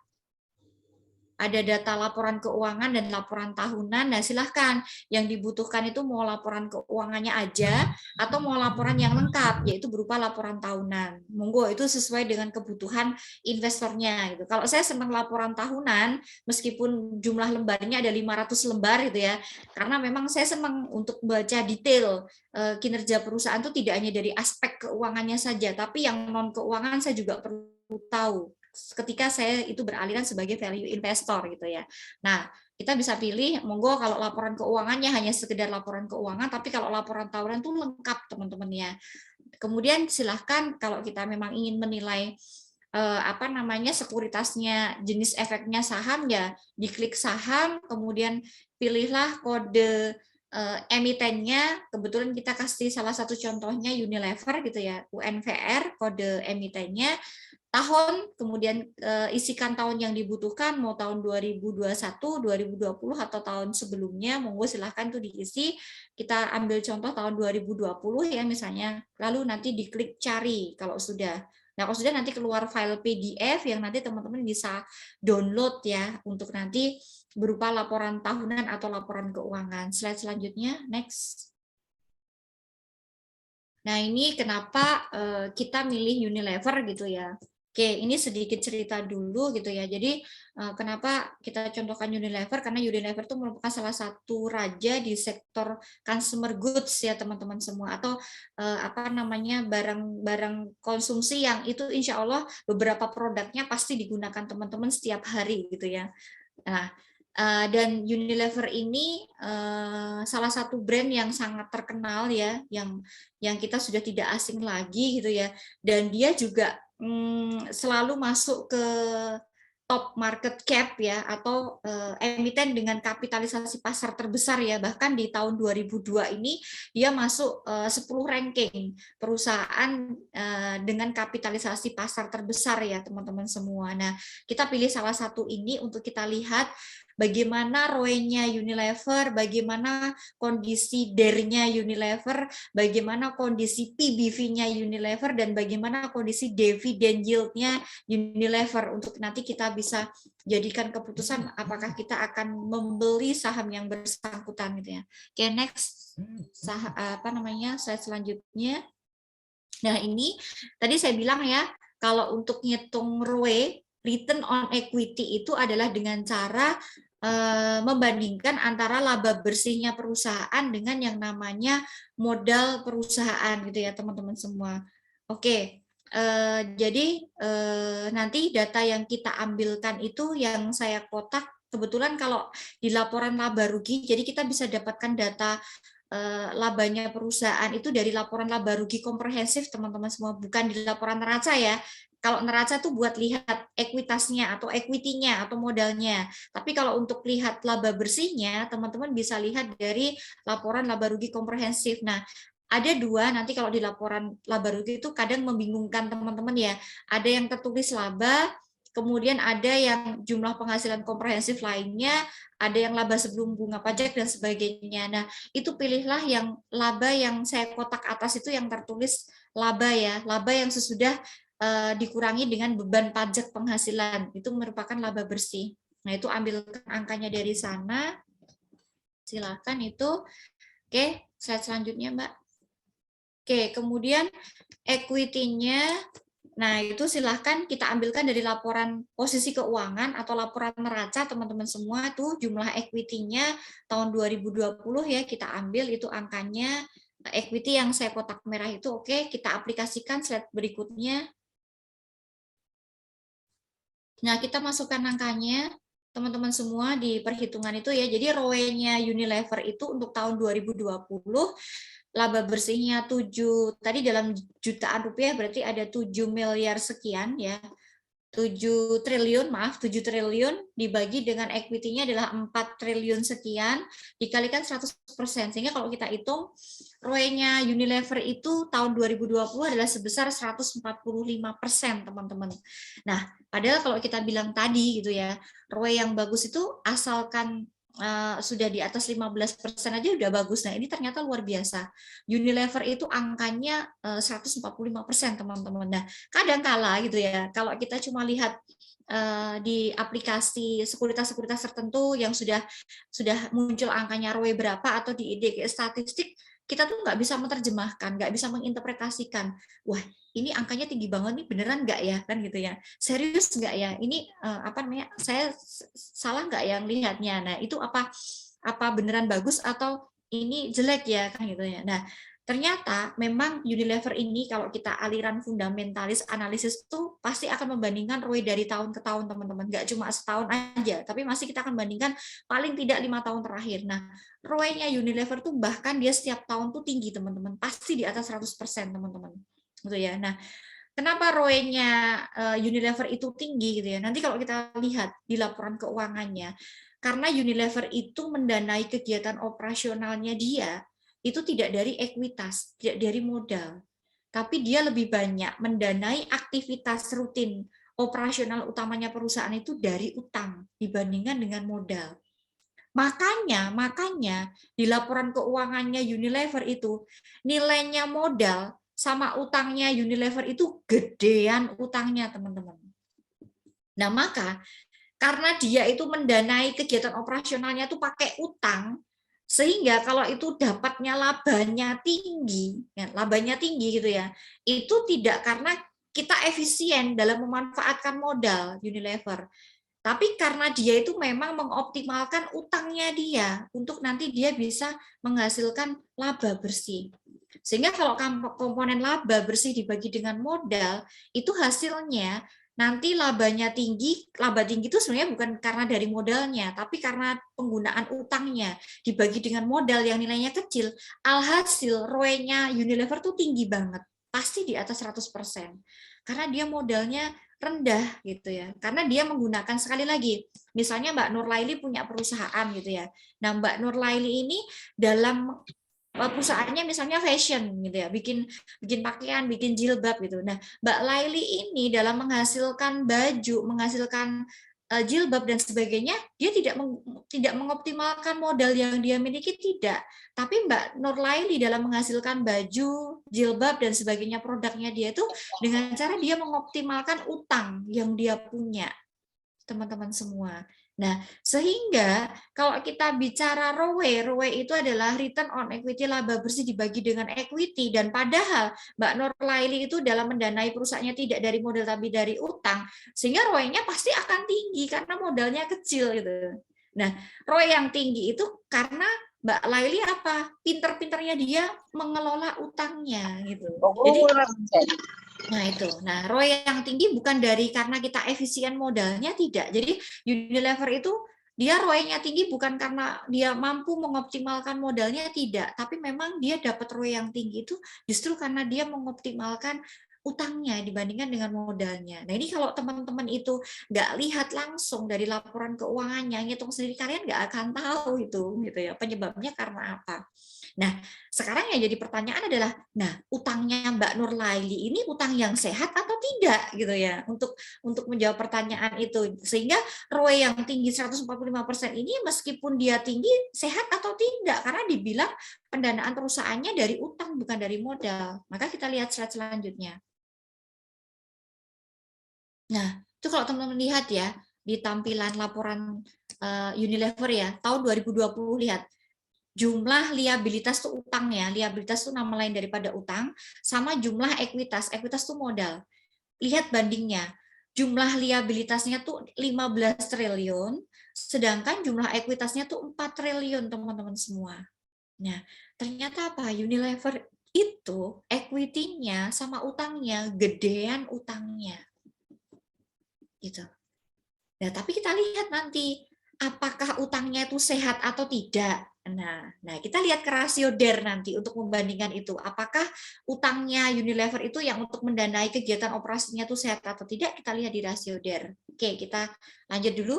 ada data laporan keuangan dan laporan tahunan. Nah, silahkan yang dibutuhkan itu mau laporan keuangannya aja atau mau laporan yang lengkap, yaitu berupa laporan tahunan. Monggo, itu sesuai dengan kebutuhan investornya gitu. Kalau saya senang laporan tahunan, meskipun jumlah lembarnya ada 500 lembar gitu ya, karena memang saya senang untuk baca detail kinerja perusahaan itu tidak hanya dari aspek keuangannya saja, tapi yang non keuangan saya juga perlu tahu ketika saya itu beraliran sebagai value investor gitu ya. Nah, kita bisa pilih, monggo kalau laporan keuangannya hanya sekedar laporan keuangan, tapi kalau laporan tahunan itu lengkap teman-teman ya. Kemudian silahkan kalau kita memang ingin menilai sekuritasnya, jenis efeknya saham ya, diklik saham, kemudian pilihlah kode emitennya. Kebetulan kita kasih salah satu contohnya Unilever gitu ya, UNVR kode emitennya, tahun, kemudian isikan tahun yang dibutuhkan, mau tahun 2021, 2020 atau tahun sebelumnya, monggo silahkan tuh diisi. Kita ambil contoh tahun 2020 ya misalnya, lalu nanti diklik cari kalau sudah. Nah, kalau sudah nanti keluar file PDF yang nanti teman-teman bisa download ya untuk nanti berupa laporan tahunan atau laporan keuangan. Slide selanjutnya, next. Nah, ini kenapa kita milih Unilever gitu ya. Oke, ini sedikit cerita dulu gitu ya. Jadi kenapa kita contohkan Unilever? Karena Unilever itu merupakan salah satu raja di sektor consumer goods ya teman-teman semua, atau barang-barang konsumsi yang itu insya Allah beberapa produknya pasti digunakan teman-teman setiap hari gitu ya. Nah, dan Unilever ini salah satu brand yang sangat terkenal ya, yang kita sudah tidak asing lagi gitu ya, dan dia juga selalu masuk ke top market cap ya, atau emiten dengan kapitalisasi pasar terbesar ya, bahkan di tahun 2002 ini dia masuk 10 ranking perusahaan dengan kapitalisasi pasar terbesar ya teman-teman semua. Nah, kita pilih salah satu ini untuk kita lihat bagaimana ROE-nya Unilever, bagaimana kondisi DER-nya Unilever, bagaimana kondisi PBV-nya Unilever, dan bagaimana kondisi dividend yield-nya Unilever, untuk nanti kita bisa jadikan keputusan apakah kita akan membeli saham yang bersangkutan gitu ya. Oke, next. Slide selanjutnya. Nah, ini tadi saya bilang ya, kalau untuk ngitung ROE, return on equity, itu adalah dengan cara membandingkan antara laba bersihnya perusahaan dengan yang namanya modal perusahaan gitu ya teman-teman semua. Oke, jadi nanti data yang kita ambilkan itu yang saya kotak, kebetulan kalau di laporan laba rugi, jadi kita bisa dapatkan data labanya perusahaan itu dari laporan laba rugi komprehensif teman-teman semua, bukan di laporan neraca ya. Kalau neraca tuh buat lihat ekuitasnya atau equity-nya atau modalnya. Tapi kalau untuk lihat laba bersihnya, teman-teman bisa lihat dari laporan laba rugi komprehensif. Nah, ada dua, nanti kalau di laporan laba rugi itu kadang membingungkan teman-teman ya. Ada yang tertulis laba, kemudian ada yang jumlah penghasilan komprehensif lainnya, ada yang laba sebelum bunga pajak dan sebagainya. Nah, itu pilihlah yang laba yang saya kotak atas itu yang tertulis laba ya, laba yang sesudah dikurangi dengan beban pajak penghasilan, itu merupakan laba bersih. Nah, itu ambilkan angkanya dari sana, silakan itu. Oke, slide selanjutnya Mbak. Oke, kemudian equity-nya, nah itu silahkan kita ambilkan dari laporan posisi keuangan atau laporan neraca teman-teman semua, tuh jumlah equity-nya tahun 2020 ya, kita ambil itu angkanya, equity yang saya kotak merah itu. Oke, kita aplikasikan slide berikutnya. Nah, kita masukkan angkanya, teman-teman semua, di perhitungan itu ya. Jadi ROE-nya Unilever itu untuk tahun 2020, laba bersihnya 7, tadi dalam jutaan rupiah berarti ada 7 miliar sekian ya. 7 triliun dibagi dengan equity-nya adalah 4 triliun sekian, dikalikan 100%. Sehingga kalau kita hitung, ROE-nya Unilever itu tahun 2020 adalah sebesar 145%, teman-teman. Nah, padahal kalau kita bilang tadi gitu ya, ROE yang bagus itu asalkan sudah di atas 15% aja udah bagus. Nah, ini ternyata luar biasa. Unilever itu angkanya 145%, teman-teman. Nah, kadang-kala gitu ya, kalau kita cuma lihat di aplikasi sekuritas-sekuritas tertentu yang sudah muncul angkanya ROE berapa atau di indeks statistik, kita tuh nggak bisa menerjemahkan, nggak bisa menginterpretasikan. Wah, ini angkanya tinggi banget nih, beneran nggak ya, kan gitu ya? Serius nggak ya? Ini apa namanya? Saya salah nggak yang lihatnya? Nah, itu apa beneran bagus atau ini jelek ya, kan gitu ya? Nah, ternyata memang Unilever ini kalau kita aliran fundamentalis analisis tuh pasti akan membandingkan ROE dari tahun ke tahun, teman-teman. Nggak cuma setahun aja, tapi masih kita akan bandingkan paling tidak 5 tahun terakhir. Nah, ROE-nya Unilever tuh bahkan dia setiap tahun tuh tinggi, teman-teman. Pasti di atas 100%, teman-teman. Gitu ya. Nah, kenapa ROE-nya Unilever itu tinggi gitu ya? Nanti kalau kita lihat di laporan keuangannya, karena Unilever itu mendanai kegiatan operasionalnya dia itu tidak dari ekuitas, tidak dari modal, tapi dia lebih banyak mendanai aktivitas rutin operasional utamanya perusahaan itu dari utang dibandingkan dengan modal. Makanya di laporan keuangannya Unilever itu nilainya modal sama utangnya Unilever itu gedean utangnya, teman-teman. Nah, maka karena dia itu mendanai kegiatan operasionalnya itu pakai utang, sehingga kalau itu dapatnya labanya tinggi gitu ya, itu tidak karena kita efisien dalam memanfaatkan modal Unilever, tapi karena dia itu memang mengoptimalkan utangnya dia untuk nanti dia bisa menghasilkan laba bersih. Sehingga kalau komponen laba bersih dibagi dengan modal, itu hasilnya nanti laba tinggi itu sebenarnya bukan karena dari modalnya, tapi karena penggunaan utangnya dibagi dengan modal yang nilainya kecil, alhasil ROE-nya Unilever tuh tinggi banget, pasti di atas 100%. Karena dia modalnya rendah gitu ya. Karena dia menggunakan, sekali lagi, misalnya Mbak Nurlaili punya perusahaan gitu ya. Nah, Mbak Nurlaili ini dalam perusahaannya misalnya fashion gitu ya, bikin pakaian, bikin jilbab gitu. Nah, Mbak Laili ini dalam menghasilkan baju, menghasilkan jilbab dan sebagainya, dia tidak mengoptimalkan modal yang dia miliki, tidak. Tapi Mbak Nurlaili dalam menghasilkan baju, jilbab dan sebagainya, produknya dia itu dengan cara dia mengoptimalkan utang yang dia punya, teman-teman semua. Nah, sehingga kalau kita bicara ROE itu adalah return on equity, laba bersih dibagi dengan equity, dan padahal Mbak Nurlaili itu dalam mendanai perusahaannya tidak dari modal tapi dari utang, sehingga ROE-nya pasti akan tinggi karena modalnya kecil gitu. Nah, ROE yang tinggi itu karena Mbak Laili apa? Pinter-pinternya dia mengelola utangnya gitu. Jadi nah itu. Nah, ROE yang tinggi bukan dari karena kita efisien modalnya, tidak. Jadi Unilever itu dia ROE-nya tinggi bukan karena dia mampu mengoptimalkan modalnya, tidak. Tapi memang dia dapat ROE yang tinggi itu justru karena dia mengoptimalkan utangnya dibandingkan dengan modalnya. Nah, ini kalau teman-teman itu nggak lihat langsung dari laporan keuangannya, ngitung sendiri, kalian nggak akan tahu itu gitu ya, penyebabnya karena apa. Nah, sekarang yang jadi pertanyaan adalah, nah, utangnya Mbak Nurlaili ini utang yang sehat atau tidak gitu ya, untuk menjawab pertanyaan itu. Sehingga ROE yang tinggi 145% ini meskipun dia tinggi, sehat atau tidak, karena dibilang pendanaan perusahaannya dari utang bukan dari modal. Maka kita lihat slide selanjutnya. Nah, itu kalau teman-teman lihat ya, di tampilan laporan Unilever ya, tahun 2020, lihat jumlah liabilitas tuh utang ya, liabilitas tuh nama lain daripada utang, sama jumlah ekuitas tuh modal. Lihat bandingnya, jumlah liabilitasnya tuh 15 triliun, sedangkan jumlah ekuitasnya tuh 4 triliun, teman-teman semua. Nah, ternyata apa? Unilever itu equity-nya sama utangnya gedean utangnya. Gitu. Nah, tapi kita lihat nanti apakah utangnya itu sehat atau tidak. Nah, kita lihat ke rasio DER nanti untuk membandingkan itu. Apakah utangnya Unilever itu yang untuk mendanai kegiatan operasinya itu sehat atau tidak? Kita lihat di rasio DER. Oke, kita lanjut dulu.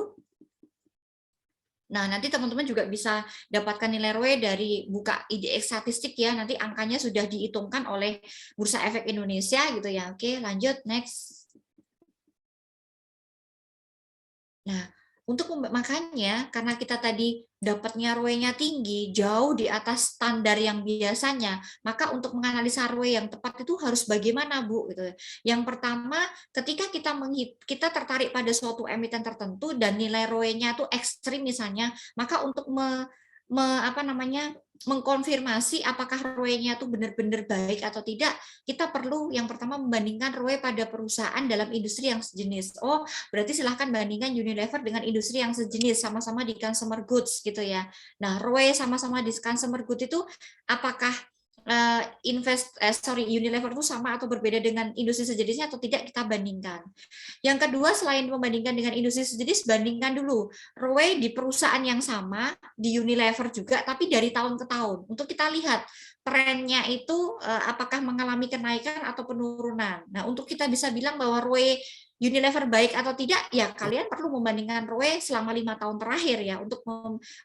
Nah, nanti teman-teman juga bisa dapatkan nilai ROE dari buka IDX statistik ya. Nanti angkanya sudah dihitungkan oleh Bursa Efek Indonesia gitu ya. Oke, lanjut next. Nah, Makanya karena kita tadi dapatnya ROE-nya tinggi, jauh di atas standar yang biasanya, maka untuk menganalisa ROE yang tepat itu harus bagaimana, Bu? Gitu. Yang pertama, ketika kita tertarik pada suatu emiten tertentu dan nilai ROE-nya itu ekstrim misalnya, maka untuk mengkonfirmasi apakah ROE-nya itu benar-benar baik atau tidak, kita perlu yang pertama membandingkan ROE pada perusahaan dalam industri yang sejenis. Oh, berarti silahkan bandingkan Unilever dengan industri yang sejenis, sama-sama di consumer goods gitu ya. Nah, ROE sama-sama di consumer goods itu apakah Unilever itu sama atau berbeda dengan industri sejenisnya atau tidak, kita bandingkan. Yang kedua, selain membandingkan dengan industri sejenis, bandingkan dulu ROE di perusahaan yang sama, di Unilever juga, tapi dari tahun ke tahun. Untuk kita lihat trennya itu apakah mengalami kenaikan atau penurunan. Nah, untuk kita bisa bilang bahwa ROE Unilever baik atau tidak, ya kalian perlu membandingkan ROE selama 5 tahun terakhir ya,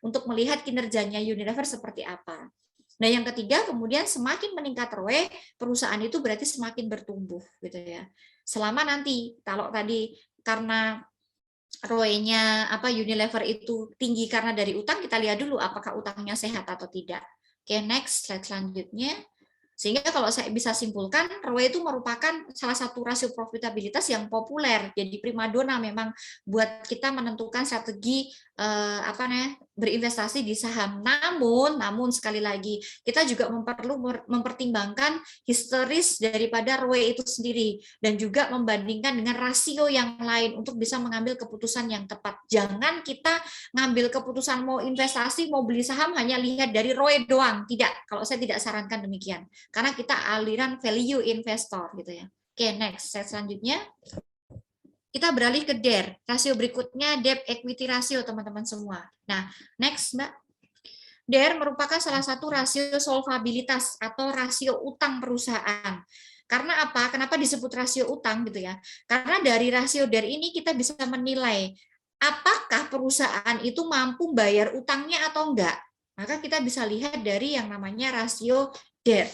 untuk melihat kinerjanya Unilever seperti apa. Nah, yang ketiga, kemudian semakin meningkat ROE, perusahaan itu berarti semakin bertumbuh gitu ya. Selama nanti kalau tadi karena ROE-nya Unilever itu tinggi karena dari utang, kita lihat dulu apakah utangnya sehat atau tidak. Oke, next slide selanjutnya. Sehingga kalau saya bisa simpulkan, ROE itu merupakan salah satu rasio profitabilitas yang populer. Jadi primadona memang buat kita menentukan strategi berinvestasi di saham. Namun sekali lagi kita juga perlu mempertimbangkan historis daripada ROE itu sendiri dan juga membandingkan dengan rasio yang lain untuk bisa mengambil keputusan yang tepat. Jangan kita ngambil keputusan mau investasi, mau beli saham hanya lihat dari ROE doang. Tidak, kalau saya tidak sarankan demikian. Karena kita aliran value investor gitu ya. Oke, next slide selanjutnya. Kita beralih ke DER. Rasio berikutnya debt equity ratio, teman-teman semua. Nah, next, Mbak. DER merupakan salah satu rasio solvabilitas atau rasio utang perusahaan. Karena apa? Kenapa disebut rasio utang gitu ya? Karena dari rasio DER ini kita bisa menilai apakah perusahaan itu mampu bayar utangnya atau enggak. Maka kita bisa lihat dari yang namanya rasio DER.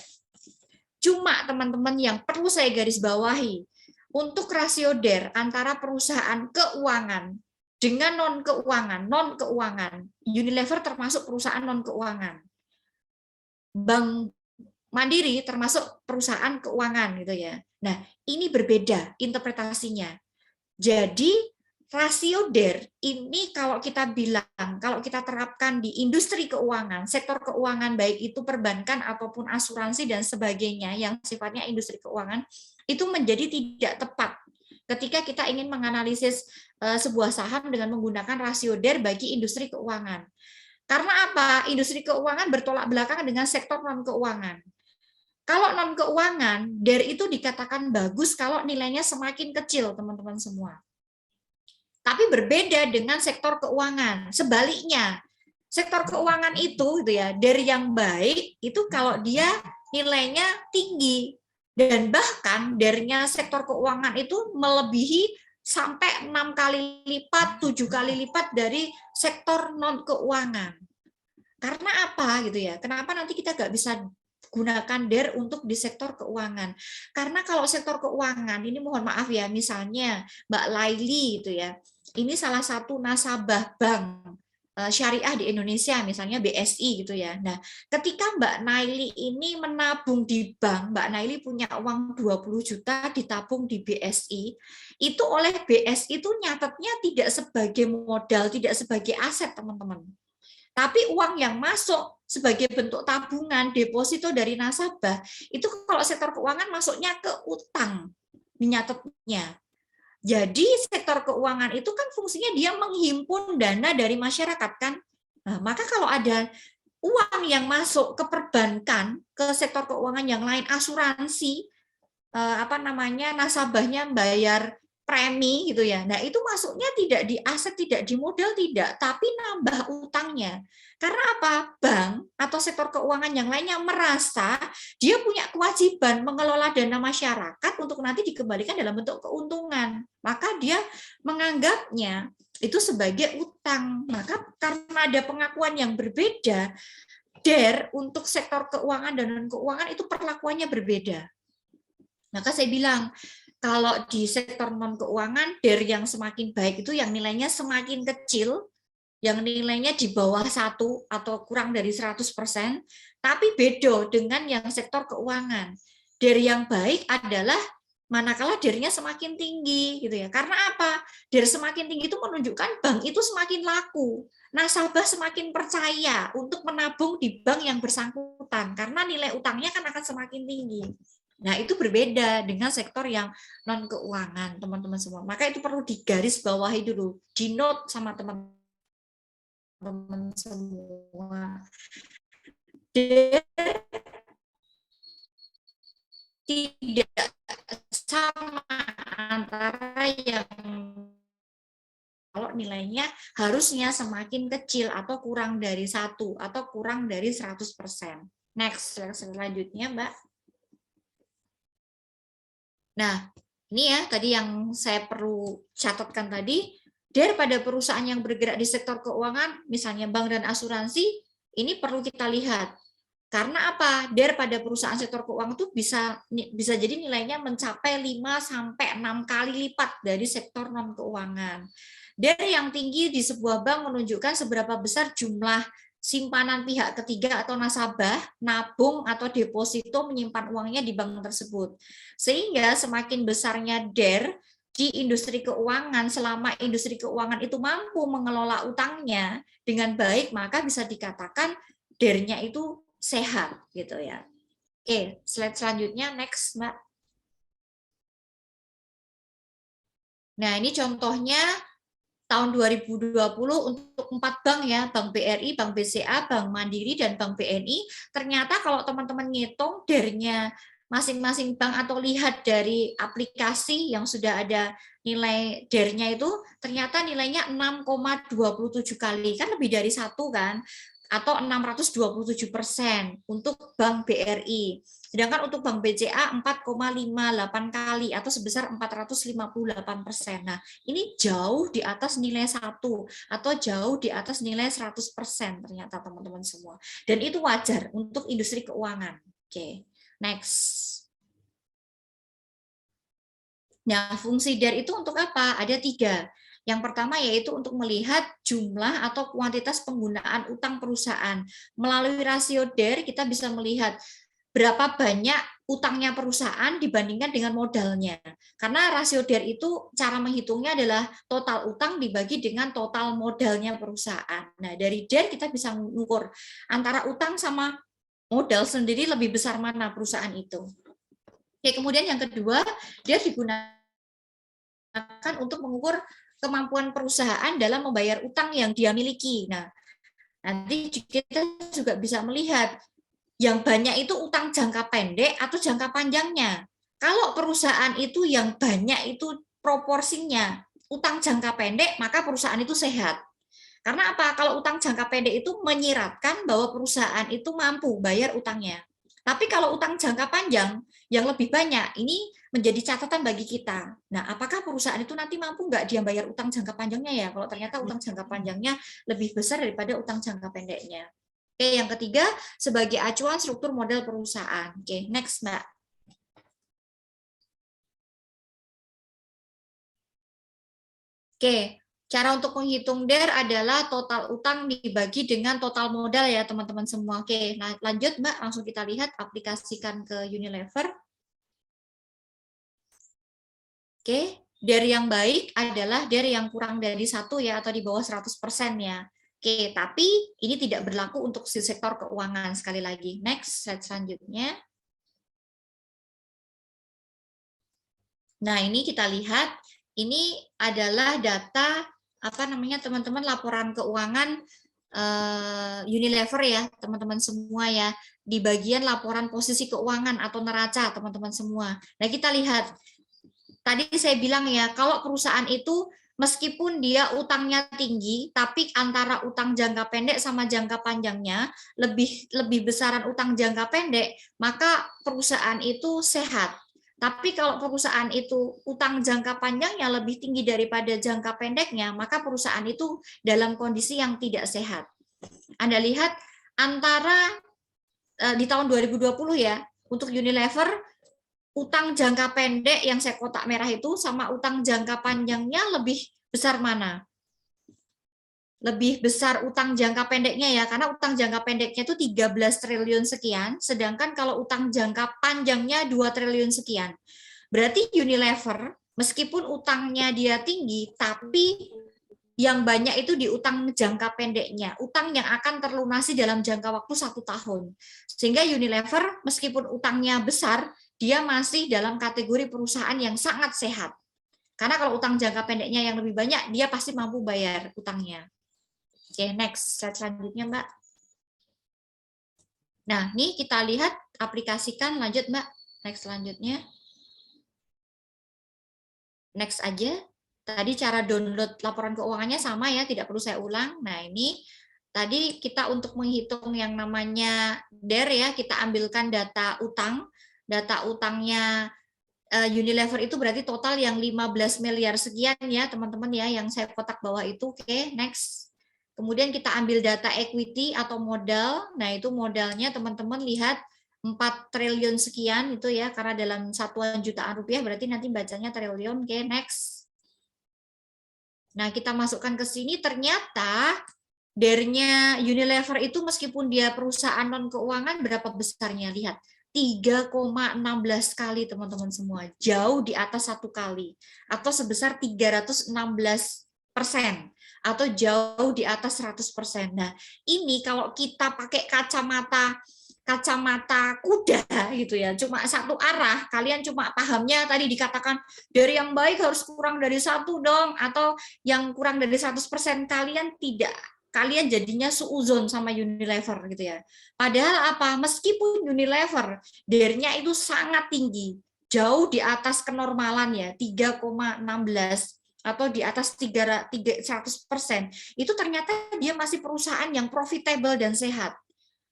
Cuma teman-teman yang perlu saya garis bawahi, untuk rasio DER antara perusahaan keuangan dengan non-keuangan, Unilever termasuk perusahaan non-keuangan. Bank Mandiri termasuk perusahaan keuangan gitu ya. Nah, ini berbeda interpretasinya. Jadi rasio DER ini kalau kita terapkan di industri keuangan, sektor keuangan baik itu perbankan ataupun asuransi dan sebagainya yang sifatnya industri keuangan, itu menjadi tidak tepat ketika kita ingin menganalisis sebuah saham dengan menggunakan rasio DER bagi industri keuangan. Karena apa? Industri keuangan bertolak belakang dengan sektor non-keuangan. Kalau non-keuangan, DER itu dikatakan bagus kalau nilainya semakin kecil, teman-teman semua. Tapi berbeda dengan sektor keuangan. Sebaliknya, sektor keuangan itu gitu ya, DER yang baik itu kalau dia nilainya tinggi. Dan bahkan DER-nya sektor keuangan itu melebihi sampai 6 kali lipat, 7 kali lipat dari sektor non-keuangan. Karena apa gitu ya? Kenapa nanti kita nggak bisa gunakan DER untuk di sektor keuangan? Karena kalau sektor keuangan, ini mohon maaf ya, misalnya Mbak Laili gitu ya, ini salah satu nasabah bank syariah di Indonesia, misalnya BSI gitu ya. Nah, ketika Mbak Naili ini menabung di bank, Mbak Naili punya uang 20 juta ditabung di BSI, itu oleh BSI itu nyatetnya tidak sebagai modal, tidak sebagai aset, teman-teman. Tapi uang yang masuk sebagai bentuk tabungan, deposito dari nasabah, itu kalau sektor keuangan masuknya ke utang, nyatetnya. Jadi sektor keuangan itu kan fungsinya dia menghimpun dana dari masyarakat kan. Nah, maka kalau ada uang yang masuk ke perbankan, ke sektor keuangan yang lain, asuransi, nasabahnya bayar premi gitu ya. Nah, itu masuknya tidak di aset, tidak di modal, tidak, tapi nambah utangnya. Karena apa? Bank atau sektor keuangan yang lainnya merasa dia punya kewajiban mengelola dana masyarakat untuk nanti dikembalikan dalam bentuk keuntungan. Maka dia menganggapnya itu sebagai utang. Maka karena ada pengakuan yang berbeda, DER untuk sektor keuangan dan non-keuangan itu perlakuannya berbeda. Maka saya bilang, kalau di sektor non keuangan, DER yang semakin baik itu yang nilainya semakin kecil, yang nilainya di bawah 1 atau kurang dari 100%, tapi beda dengan yang sektor keuangan. DER yang baik adalah manakala DER-nya semakin tinggi gitu ya. Karena apa? DER semakin tinggi itu menunjukkan bank itu semakin laku. Nasabah semakin percaya untuk menabung di bank yang bersangkutan karena nilai utangnya kan akan semakin tinggi. Nah, itu berbeda dengan sektor yang non keuangan, teman-teman semua. Maka itu perlu digarisbawahi dulu, di note sama teman-teman semua. Tidak sama antara yang kalau nilainya harusnya semakin kecil atau kurang dari 1 atau kurang dari 100%. Next, selanjutnya, Mbak. Nah, ini ya tadi yang saya perlu catatkan tadi, DER pada perusahaan yang bergerak di sektor keuangan, misalnya bank dan asuransi, ini perlu kita lihat. Karena apa? DER pada perusahaan sektor keuangan itu bisa jadi nilainya mencapai 5 sampai 6 kali lipat dari sektor non keuangan. DER yang tinggi di sebuah bank menunjukkan seberapa besar jumlah simpanan pihak ketiga atau nasabah, nabung atau deposito menyimpan uangnya di bank tersebut. Sehingga semakin besarnya DER di industri keuangan, selama industri keuangan itu mampu mengelola utangnya dengan baik, maka bisa dikatakan DER-nya itu sehat gitu ya. Oke, slide selanjutnya, next, Mbak. Nah, ini contohnya tahun 2020 untuk 4 bank ya, Bank BRI, Bank BCA, Bank Mandiri, dan Bank BNI. Ternyata kalau teman-teman ngitung DER-nya masing-masing bank atau lihat dari aplikasi yang sudah ada nilai DER-nya itu, ternyata nilainya 6,27 kali, kan lebih dari 1 kan, atau 627% untuk Bank BRI. Sedangkan untuk Bank BCA 4,58 kali atau sebesar 458%. Nah, ini jauh di atas nilai 1 atau jauh di atas nilai 100% ternyata teman-teman semua. Dan itu wajar untuk industri keuangan. Oke, next. Nah, fungsi DER itu untuk apa? Ada 3. Yang pertama yaitu untuk melihat jumlah atau kuantitas penggunaan utang perusahaan. Melalui rasio DER kita bisa melihat berapa banyak utangnya perusahaan dibandingkan dengan modalnya. Karena rasio DER itu cara menghitungnya adalah total utang dibagi dengan total modalnya perusahaan. Nah, dari DER kita bisa mengukur antara utang sama modal sendiri lebih besar mana perusahaan itu. Oke, kemudian yang kedua, DER digunakan untuk mengukur kemampuan perusahaan dalam membayar utang yang dia miliki. Nah, nanti kita juga bisa melihat yang banyak itu utang jangka pendek atau jangka panjangnya. Kalau perusahaan itu yang banyak itu proporsinya utang jangka pendek, maka perusahaan itu sehat. Karena apa? Kalau utang jangka pendek itu menyiratkan bahwa perusahaan itu mampu bayar utangnya. Tapi kalau utang jangka panjang yang lebih banyak, ini menjadi catatan bagi kita. Nah, apakah perusahaan itu nanti mampu nggak dia bayar utang jangka panjangnya ya? Kalau ternyata utang jangka panjangnya lebih besar daripada utang jangka pendeknya. Oke, yang ketiga, sebagai acuan struktur modal perusahaan. Oke, next, Mbak. Oke, cara untuk menghitung DER adalah total utang dibagi dengan total modal ya teman-teman semua. Oke, nah, lanjut Mbak, langsung kita lihat aplikasikan ke Unilever. Oke, DER yang baik adalah DER yang kurang dari 1 ya atau di bawah 100% ya. Oke, tapi ini tidak berlaku untuk si sektor keuangan sekali lagi. Next, slide selanjutnya. Nah, ini kita lihat ini adalah data apa namanya teman-teman laporan keuangan Unilever ya teman-teman semua ya di bagian laporan posisi keuangan atau neraca teman-teman semua. Nah kita lihat tadi saya bilang ya kalau perusahaan itu meskipun dia utangnya tinggi tapi antara utang jangka pendek sama jangka panjangnya lebih besaran utang jangka pendek maka perusahaan itu sehat. Tapi kalau perusahaan itu utang jangka panjangnya lebih tinggi daripada jangka pendeknya, maka perusahaan itu dalam kondisi yang tidak sehat. Anda lihat antara di tahun 2020 ya, untuk Unilever utang jangka pendek yang saya kotak merah itu sama utang jangka panjangnya lebih besar mana? Lebih besar utang jangka pendeknya ya, karena utang jangka pendeknya itu 13 triliun sekian, sedangkan kalau utang jangka panjangnya 2 triliun sekian. Berarti Unilever, meskipun utangnya dia tinggi, tapi yang banyak itu di utang jangka pendeknya, utang yang akan terlunasi dalam jangka waktu 1 tahun. Sehingga Unilever, meskipun utangnya besar, dia masih dalam kategori perusahaan yang sangat sehat. Karena kalau utang jangka pendeknya yang lebih banyak, dia pasti mampu bayar utangnya. Oke, next. Slide selanjutnya, Mbak. Nah, ini kita lihat, aplikasikan, lanjut, Mbak. Next selanjutnya. Next aja. Tadi cara download laporan keuangannya sama ya, tidak perlu saya ulang. Nah, ini tadi kita untuk menghitung yang namanya DER ya, kita ambilkan data utang. Data utangnya Unilever itu berarti total yang 15 miliar sekian ya, teman-teman ya, yang saya kotak bawah itu. Oke, next. Kemudian kita ambil data equity atau modal. Nah, itu modalnya teman-teman lihat 4 triliun sekian itu ya, karena dalam satuan jutaan rupiah berarti nanti bacanya triliun. Oke, next. Nah, kita masukkan ke sini, ternyata DER-nya Unilever itu meskipun dia perusahaan non keuangan berapa besarnya? Lihat, 3,16 kali teman-teman semua, jauh di atas 1 kali, atau sebesar 316%, atau jauh di atas 100%. Nah, ini kalau kita pakai kacamata kuda gitu ya, cuma satu arah, kalian cuma pahamnya tadi dikatakan dari yang baik harus kurang dari 1 dong, atau yang kurang dari 100%, kalian jadinya suuzon sama Unilever gitu ya. Padahal apa? Meskipun Unilever DER-nya itu sangat tinggi, jauh di atas kenormalan ya, 3,16 atau di atas 100%, itu ternyata dia masih perusahaan yang profitable dan sehat.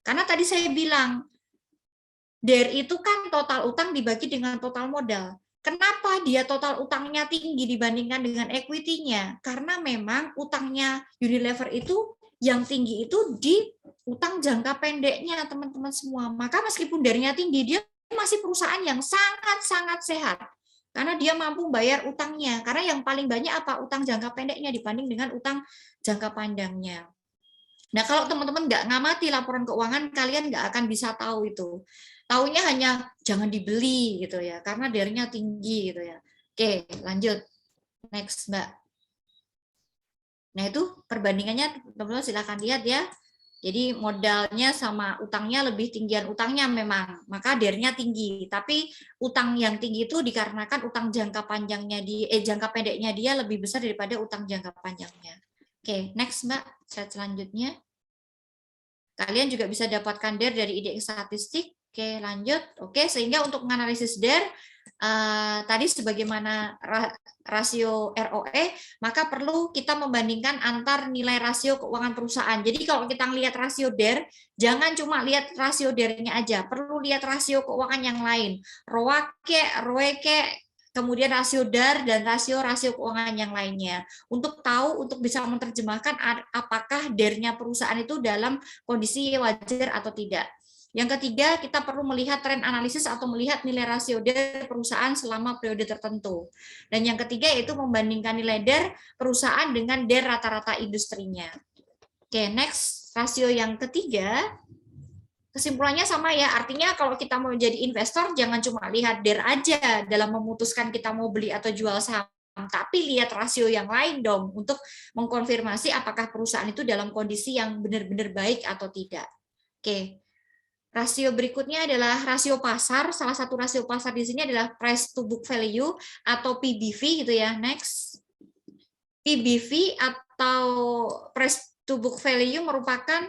Karena tadi saya bilang, DER itu kan total utang dibagi dengan total modal. Kenapa dia total utangnya tinggi dibandingkan dengan equity-nya? Karena memang utangnya Unilever itu yang tinggi itu di utang jangka pendeknya, teman-teman semua. Maka meskipun DER-nya tinggi, dia masih perusahaan yang sangat-sangat sehat. Karena dia mampu bayar utangnya. Karena yang paling banyak apa? Utang jangka pendeknya dibanding dengan utang jangka panjangnya. Nah, kalau teman-teman nggak ngamati laporan keuangan, kalian nggak akan bisa tahu itu. Taunya hanya jangan dibeli gitu ya, karena DER-nya tinggi gitu ya. Oke, lanjut. Next, Mbak. Nah, itu perbandingannya teman-teman silakan lihat ya. Jadi modalnya sama utangnya lebih tinggian utangnya memang, maka DER-nya tinggi. Tapi utang yang tinggi itu dikarenakan utang jangka panjangnya jangka pendeknya dia lebih besar daripada utang jangka panjangnya. Oke, next Mbak, slide selanjutnya. Kalian juga bisa dapatkan DER dari indeks statistik. Oke, lanjut. Oke, sehingga untuk menganalisis DER, tadi sebagaimana rasio ROE, maka perlu kita membandingkan antar nilai rasio keuangan perusahaan. Jadi kalau kita lihat rasio DER, jangan cuma lihat rasio DER-nya aja, perlu lihat rasio keuangan yang lain. ROACE, kemudian rasio DAR dan rasio keuangan yang lainnya. Untuk tahu, untuk bisa menerjemahkan apakah DER-nya perusahaan itu dalam kondisi wajar atau tidak. Yang ketiga, kita perlu melihat tren analisis atau melihat nilai rasio DER perusahaan selama periode tertentu. Dan yang ketiga yaitu membandingkan nilai DER perusahaan dengan DER rata-rata industrinya. Oke, next. Rasio yang ketiga, kesimpulannya sama ya, artinya kalau kita mau jadi investor, jangan cuma lihat DER aja dalam memutuskan kita mau beli atau jual saham, tapi lihat rasio yang lain dong, untuk mengkonfirmasi apakah perusahaan itu dalam kondisi yang benar-benar baik atau tidak. Oke. Rasio berikutnya adalah rasio pasar. Salah satu rasio pasar di sini adalah price to book value atau PBV gitu ya. Next. PBV atau price to book value merupakan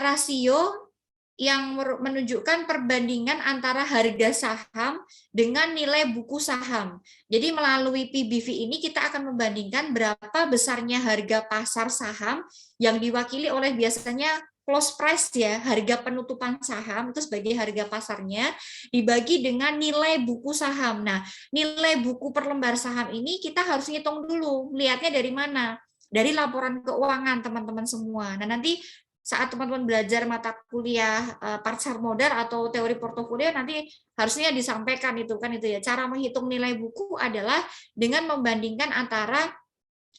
rasio yang menunjukkan perbandingan antara harga saham dengan nilai buku saham. Jadi melalui PBV ini kita akan membandingkan berapa besarnya harga pasar saham yang diwakili oleh biasanya close price ya, harga penutupan saham itu sebagai harga pasarnya dibagi dengan nilai buku saham. Nah, nilai buku per lembar saham ini kita harus ngitung dulu, lihatnya dari mana? Dari laporan keuangan teman-teman semua. Nah, nanti saat teman-teman belajar mata kuliah pasar modal atau teori portofolio nanti harusnya disampaikan itu kan itu ya. Cara menghitung nilai buku adalah dengan membandingkan antara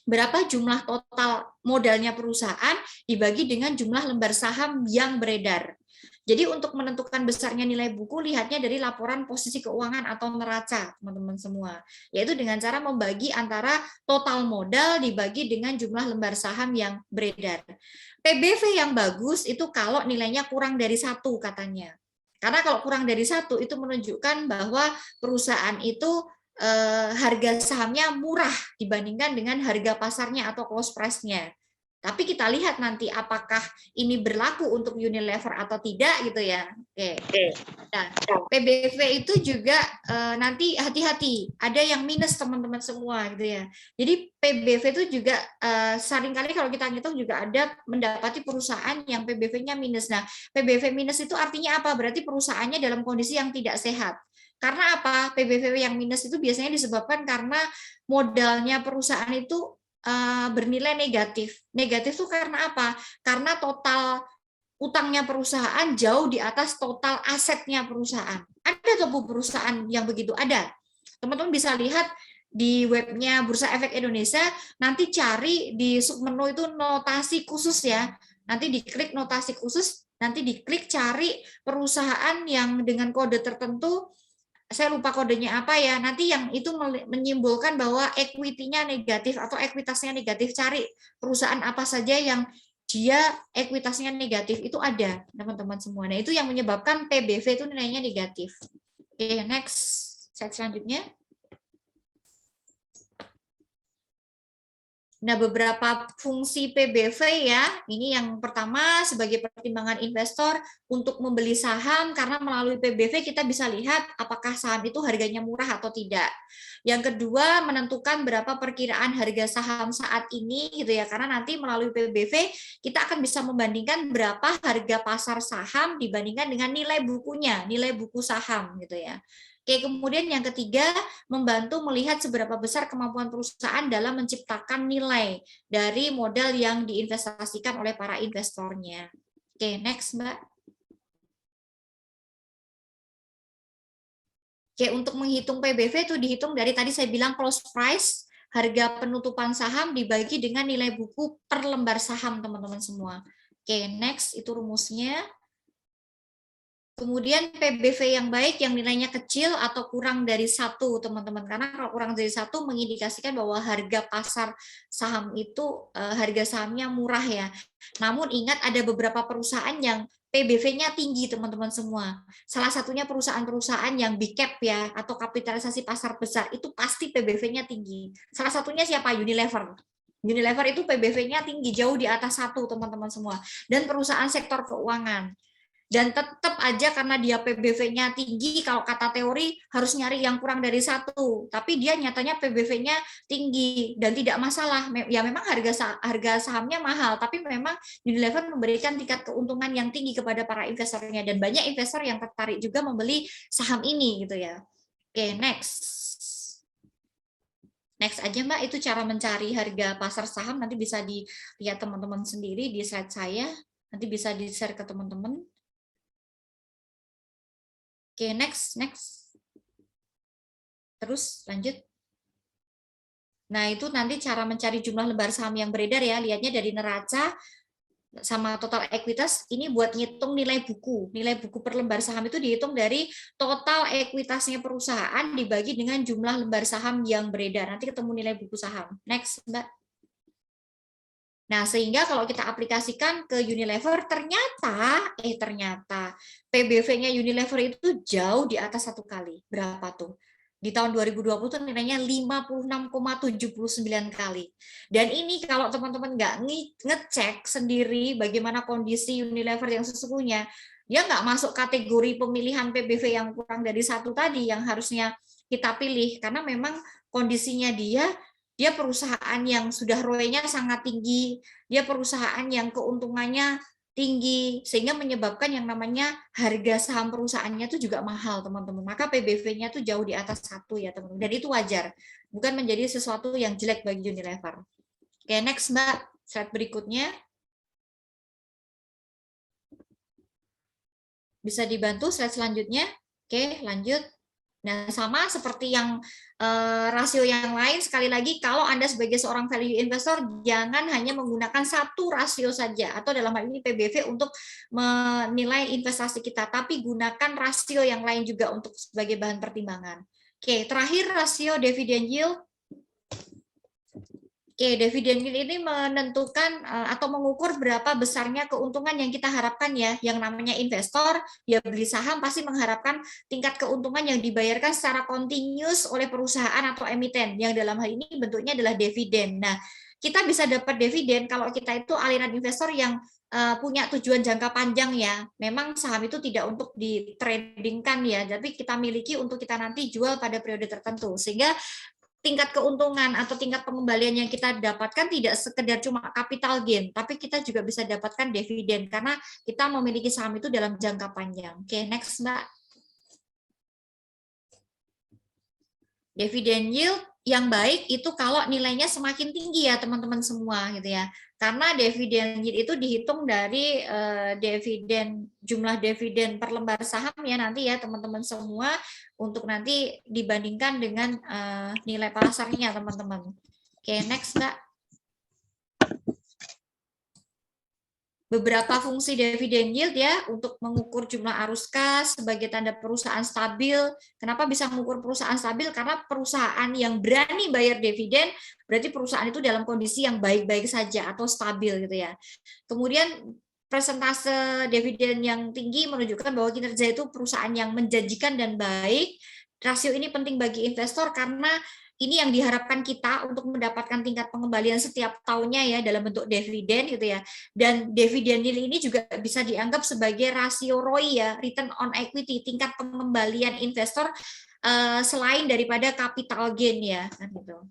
berapa jumlah total modalnya perusahaan dibagi dengan jumlah lembar saham yang beredar. Jadi untuk menentukan besarnya nilai buku, lihatnya dari laporan posisi keuangan atau neraca, teman-teman semua. Yaitu dengan cara membagi antara total modal dibagi dengan jumlah lembar saham yang beredar. PBV yang bagus itu kalau nilainya kurang dari 1 katanya. Karena kalau kurang dari 1 itu menunjukkan bahwa perusahaan itu harga sahamnya murah dibandingkan dengan harga pasarnya atau close price-nya. Tapi kita lihat nanti apakah ini berlaku untuk Unilever atau tidak gitu ya. Oke. Nah, PBV itu juga nanti hati-hati, ada yang minus teman-teman semua gitu ya. Jadi PBV itu juga seringkali kalau kita ngitung juga ada mendapati perusahaan yang PBV-nya minus. Nah, PBV minus itu artinya apa? Berarti perusahaannya dalam kondisi yang tidak sehat. Karena apa? PBV yang minus itu biasanya disebabkan karena modalnya perusahaan itu bernilai negatif. Negatif itu karena apa? Karena total utangnya perusahaan jauh di atas total asetnya perusahaan. Ada tuh perusahaan yang begitu? Ada. Teman-teman bisa lihat di webnya Bursa Efek Indonesia, nanti cari di submenu itu notasi khusus ya. Nanti diklik notasi khusus, nanti diklik cari perusahaan yang dengan kode tertentu, saya lupa kodenya apa ya, nanti yang itu menyimpulkan bahwa equity-nya negatif atau ekuitasnya negatif, cari perusahaan apa saja yang dia ekuitasnya negatif, itu ada teman-teman semua. Nah itu yang menyebabkan PBV itu nilainya negatif. Oke, next, slide selanjutnya. Nah, beberapa fungsi PBV ya, ini yang pertama sebagai pertimbangan investor untuk membeli saham, karena melalui PBV kita bisa lihat apakah saham itu harganya murah atau tidak. Yang kedua, menentukan berapa perkiraan harga saham saat ini gitu ya, karena nanti melalui PBV kita akan bisa membandingkan berapa harga pasar saham dibandingkan dengan nilai bukunya, nilai buku saham gitu ya. Oke, kemudian yang ketiga, membantu melihat seberapa besar kemampuan perusahaan dalam menciptakan nilai dari modal yang diinvestasikan oleh para investornya. Oke, next, Mbak. Oke, untuk menghitung PBV itu dihitung dari tadi saya bilang close price, harga penutupan saham dibagi dengan nilai buku per lembar saham, teman-teman semua. Oke, next, itu rumusnya. Kemudian PBV yang baik yang nilainya kecil atau kurang dari 1, teman-teman. Karena kalau kurang dari 1 mengindikasikan bahwa harga pasar saham itu harga sahamnya murah ya. Namun ingat ada beberapa perusahaan yang PBV-nya tinggi, teman-teman semua. Salah satunya perusahaan-perusahaan yang big cap ya, atau kapitalisasi pasar besar, itu pasti PBV-nya tinggi. Salah satunya siapa? Unilever. Unilever itu PBV-nya tinggi, jauh di atas 1, teman-teman semua. Dan perusahaan sektor keuangan. Dan tetap aja karena dia PBV-nya tinggi, kalau kata teori harus nyari yang kurang dari 1, tapi dia nyatanya PBV-nya tinggi dan tidak masalah. Ya memang harga sahamnya mahal, tapi memang Unilever memberikan tingkat keuntungan yang tinggi kepada para investornya, dan banyak investor yang tertarik juga membeli saham ini gitu ya. Oke, next. Next aja Mbak, itu cara mencari harga pasar saham, nanti bisa dilihat teman-teman sendiri di slide saya, nanti bisa di-share ke teman-teman. Oke, next. Terus lanjut. Nah, itu nanti cara mencari jumlah lembar saham yang beredar ya, lihatnya dari neraca sama total ekuitas. Ini buat ngitung nilai buku. Nilai buku per lembar saham itu dihitung dari total ekuitasnya perusahaan dibagi dengan jumlah lembar saham yang beredar. Nanti ketemu nilai buku saham. Next, Mbak. Nah, sehingga kalau kita aplikasikan ke Unilever, ternyata PBV-nya Unilever itu jauh di atas 1 kali. Berapa tuh? Di tahun 2020 tuh nilainya 56,79 kali. Dan ini kalau teman-teman nggak ngecek sendiri bagaimana kondisi Unilever yang sesungguhnya, dia nggak masuk kategori pemilihan PBV yang kurang dari 1 tadi yang harusnya kita pilih, karena memang kondisinya dia perusahaan yang sudah ROE-nya sangat tinggi, dia perusahaan yang keuntungannya tinggi, sehingga menyebabkan yang namanya harga saham perusahaannya itu juga mahal, teman-teman. Maka PBV-nya itu jauh di atas 1 ya, teman-teman. Dan itu wajar, bukan menjadi sesuatu yang jelek bagi Unilever. Oke, next Mbak, slide berikutnya. Bisa dibantu slide selanjutnya. Oke, lanjut. Nah, sama seperti yang rasio yang lain, sekali lagi, kalau Anda sebagai seorang value investor, jangan hanya menggunakan satu rasio saja, atau dalam hal ini PBV untuk menilai investasi kita, tapi gunakan rasio yang lain juga untuk sebagai bahan pertimbangan. Oke, terakhir rasio dividend yield. Oke, dividen yield ini menentukan atau mengukur berapa besarnya keuntungan yang kita harapkan ya. Yang namanya investor, ya beli saham pasti mengharapkan tingkat keuntungan yang dibayarkan secara continuous oleh perusahaan atau emiten. Yang dalam hal ini bentuknya adalah dividen. Nah, kita bisa dapat dividen kalau kita itu aliran investor yang punya tujuan jangka panjang ya. Memang saham itu tidak untuk ditradingkan ya, tapi kita miliki untuk kita nanti jual pada periode tertentu. Sehingga tingkat keuntungan atau tingkat pengembalian yang kita dapatkan tidak sekedar cuma capital gain, tapi kita juga bisa dapatkan dividen karena kita memiliki saham itu dalam jangka panjang. Oke, next Mbak. Dividen yield yang baik itu kalau nilainya semakin tinggi ya teman-teman semua gitu ya. Karena dividen yield itu dihitung dari jumlah dividen per lembar saham ya nanti ya teman-teman semua untuk nanti dibandingkan dengan nilai pasarnya teman-teman. Oke, next Mbak. Beberapa fungsi dividen yield ya untuk mengukur jumlah arus kas sebagai tanda perusahaan stabil. Kenapa bisa mengukur perusahaan stabil? Karena perusahaan yang berani bayar dividen berarti perusahaan itu dalam kondisi yang baik-baik saja atau stabil gitu ya. Kemudian persentase dividen yang tinggi menunjukkan bahwa kinerja itu perusahaan yang menjanjikan dan baik. Rasio ini penting bagi investor karena ini yang diharapkan kita untuk mendapatkan tingkat pengembalian setiap tahunnya ya dalam bentuk dividen gitu ya. Dan dividen yield ini juga bisa dianggap sebagai rasio ROI ya, return on equity, tingkat pengembalian investor selain daripada capital gain ya kan gitu.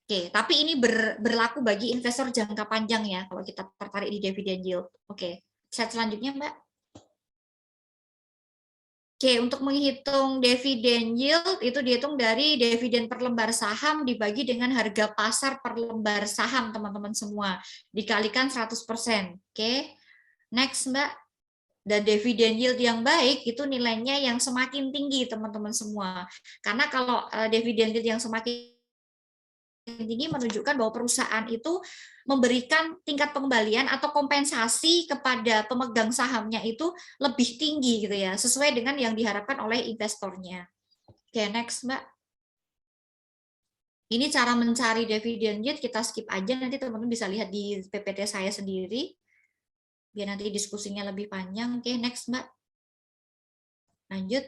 Oke, tapi ini berlaku bagi investor jangka panjang ya kalau kita tertarik di dividen yield. Oke, slide selanjutnya Mbak. Oke, untuk menghitung dividen yield itu dihitung dari dividen per lembar saham dibagi dengan harga pasar per lembar saham teman-teman semua dikalikan 100%. Oke. Next Mbak. Dan dividen yield yang baik itu nilainya yang semakin tinggi teman-teman semua. Karena kalau dividen yield yang semakin tinggi menunjukkan bahwa perusahaan itu memberikan tingkat pengembalian atau kompensasi kepada pemegang sahamnya itu lebih tinggi gitu ya, sesuai dengan yang diharapkan oleh investornya. Oke, next Mbak. Ini cara mencari dividen yield, kita skip aja, nanti teman-teman bisa lihat di PPT saya sendiri, biar nanti diskusinya lebih panjang. Oke, next Mbak. Lanjut.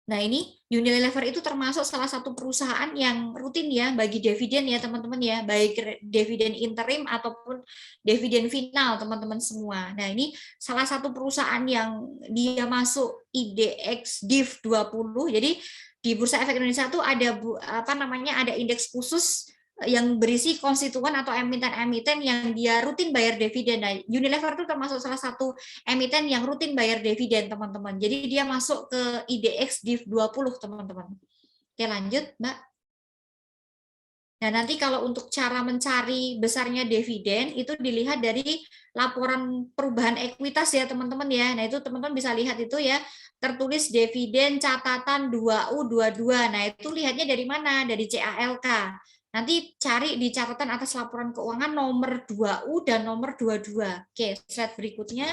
Nah, ini Unilever itu termasuk salah satu perusahaan yang rutin ya bagi dividen ya teman-teman ya, baik dividen interim ataupun dividen final teman-teman semua. Nah, ini salah satu perusahaan yang dia masuk IDX Div 20. Jadi di Bursa Efek Indonesia itu ada ada indeks khusus yang berisi konstituen atau emiten-emiten yang dia rutin bayar dividen. Nah, Unilever itu termasuk salah satu emiten yang rutin bayar dividen, teman-teman. Jadi dia masuk ke IDX Div 20, teman-teman. Oke, lanjut, Mbak. Nah, nanti kalau untuk cara mencari besarnya dividen, itu dilihat dari laporan perubahan ekuitas ya, teman-teman ya. Nah, itu teman-teman bisa lihat itu ya, tertulis dividen catatan 2U22. Nah, itu lihatnya dari mana? Dari CALK. Nanti cari di catatan atas laporan keuangan nomor 2U dan nomor 22. Oke, slide berikutnya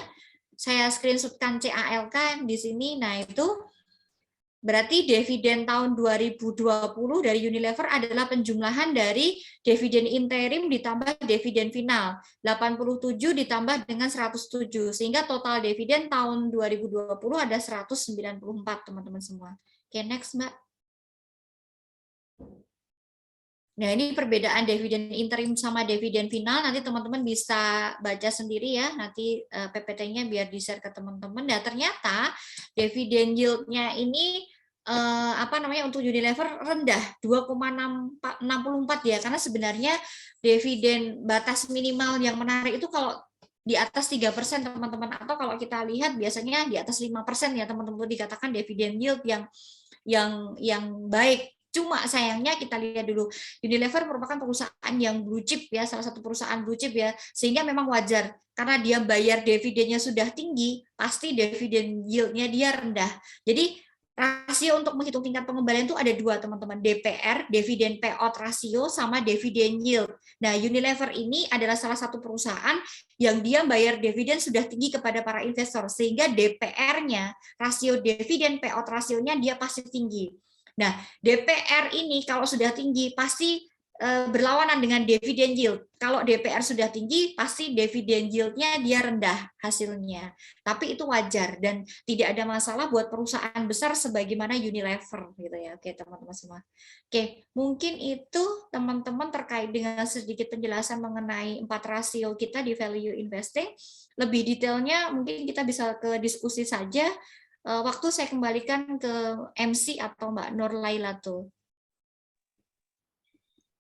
saya screenshotkan CALK di sini. Nah, itu berarti dividen tahun 2020 dari Unilever adalah penjumlahan dari dividen interim ditambah dividen final. 87 ditambah dengan 107. Sehingga total dividen tahun 2020 ada 194, teman-teman semua. Oke, next, Mbak. Nah, ini perbedaan dividen interim sama dividen final, nanti teman-teman bisa baca sendiri ya, nanti PPT-nya biar di-share ke teman-teman. Nah, ternyata dividen yield-nya ini untuk Unilever rendah, 2,64 ya, karena sebenarnya dividen batas minimal yang menarik itu kalau di atas 3% teman-teman, atau kalau kita lihat biasanya di atas 5% ya teman-teman, dikatakan dividen yield yang baik Cuma sayangnya kita lihat dulu, Unilever merupakan perusahaan yang blue chip ya, salah satu perusahaan blue chip ya, sehingga memang wajar karena dia bayar dividennya sudah tinggi, pasti dividen yield-nya dia rendah. Jadi rasio untuk menghitung tingkat pengembalian itu ada dua, teman-teman, DPR, dividen payout ratio, sama dividen yield. Nah, Unilever ini adalah salah satu perusahaan yang dia bayar dividen sudah tinggi kepada para investor, sehingga DPR-nya, rasio dividen payout rasionya dia pasti tinggi. Nah, DPR ini kalau sudah tinggi pasti berlawanan dengan dividen yield. Kalau DPR sudah tinggi, pasti dividen yield-nya dia rendah hasilnya. Tapi itu wajar dan tidak ada masalah buat perusahaan besar sebagaimana Unilever gitu ya. Oke, teman-teman semua. Oke, mungkin itu teman-teman terkait dengan sedikit penjelasan mengenai 4 rasio kita di value investing. Lebih detailnya mungkin kita bisa ke diskusi saja. Waktu saya kembalikan ke MC atau Mbak Nur Lailatul.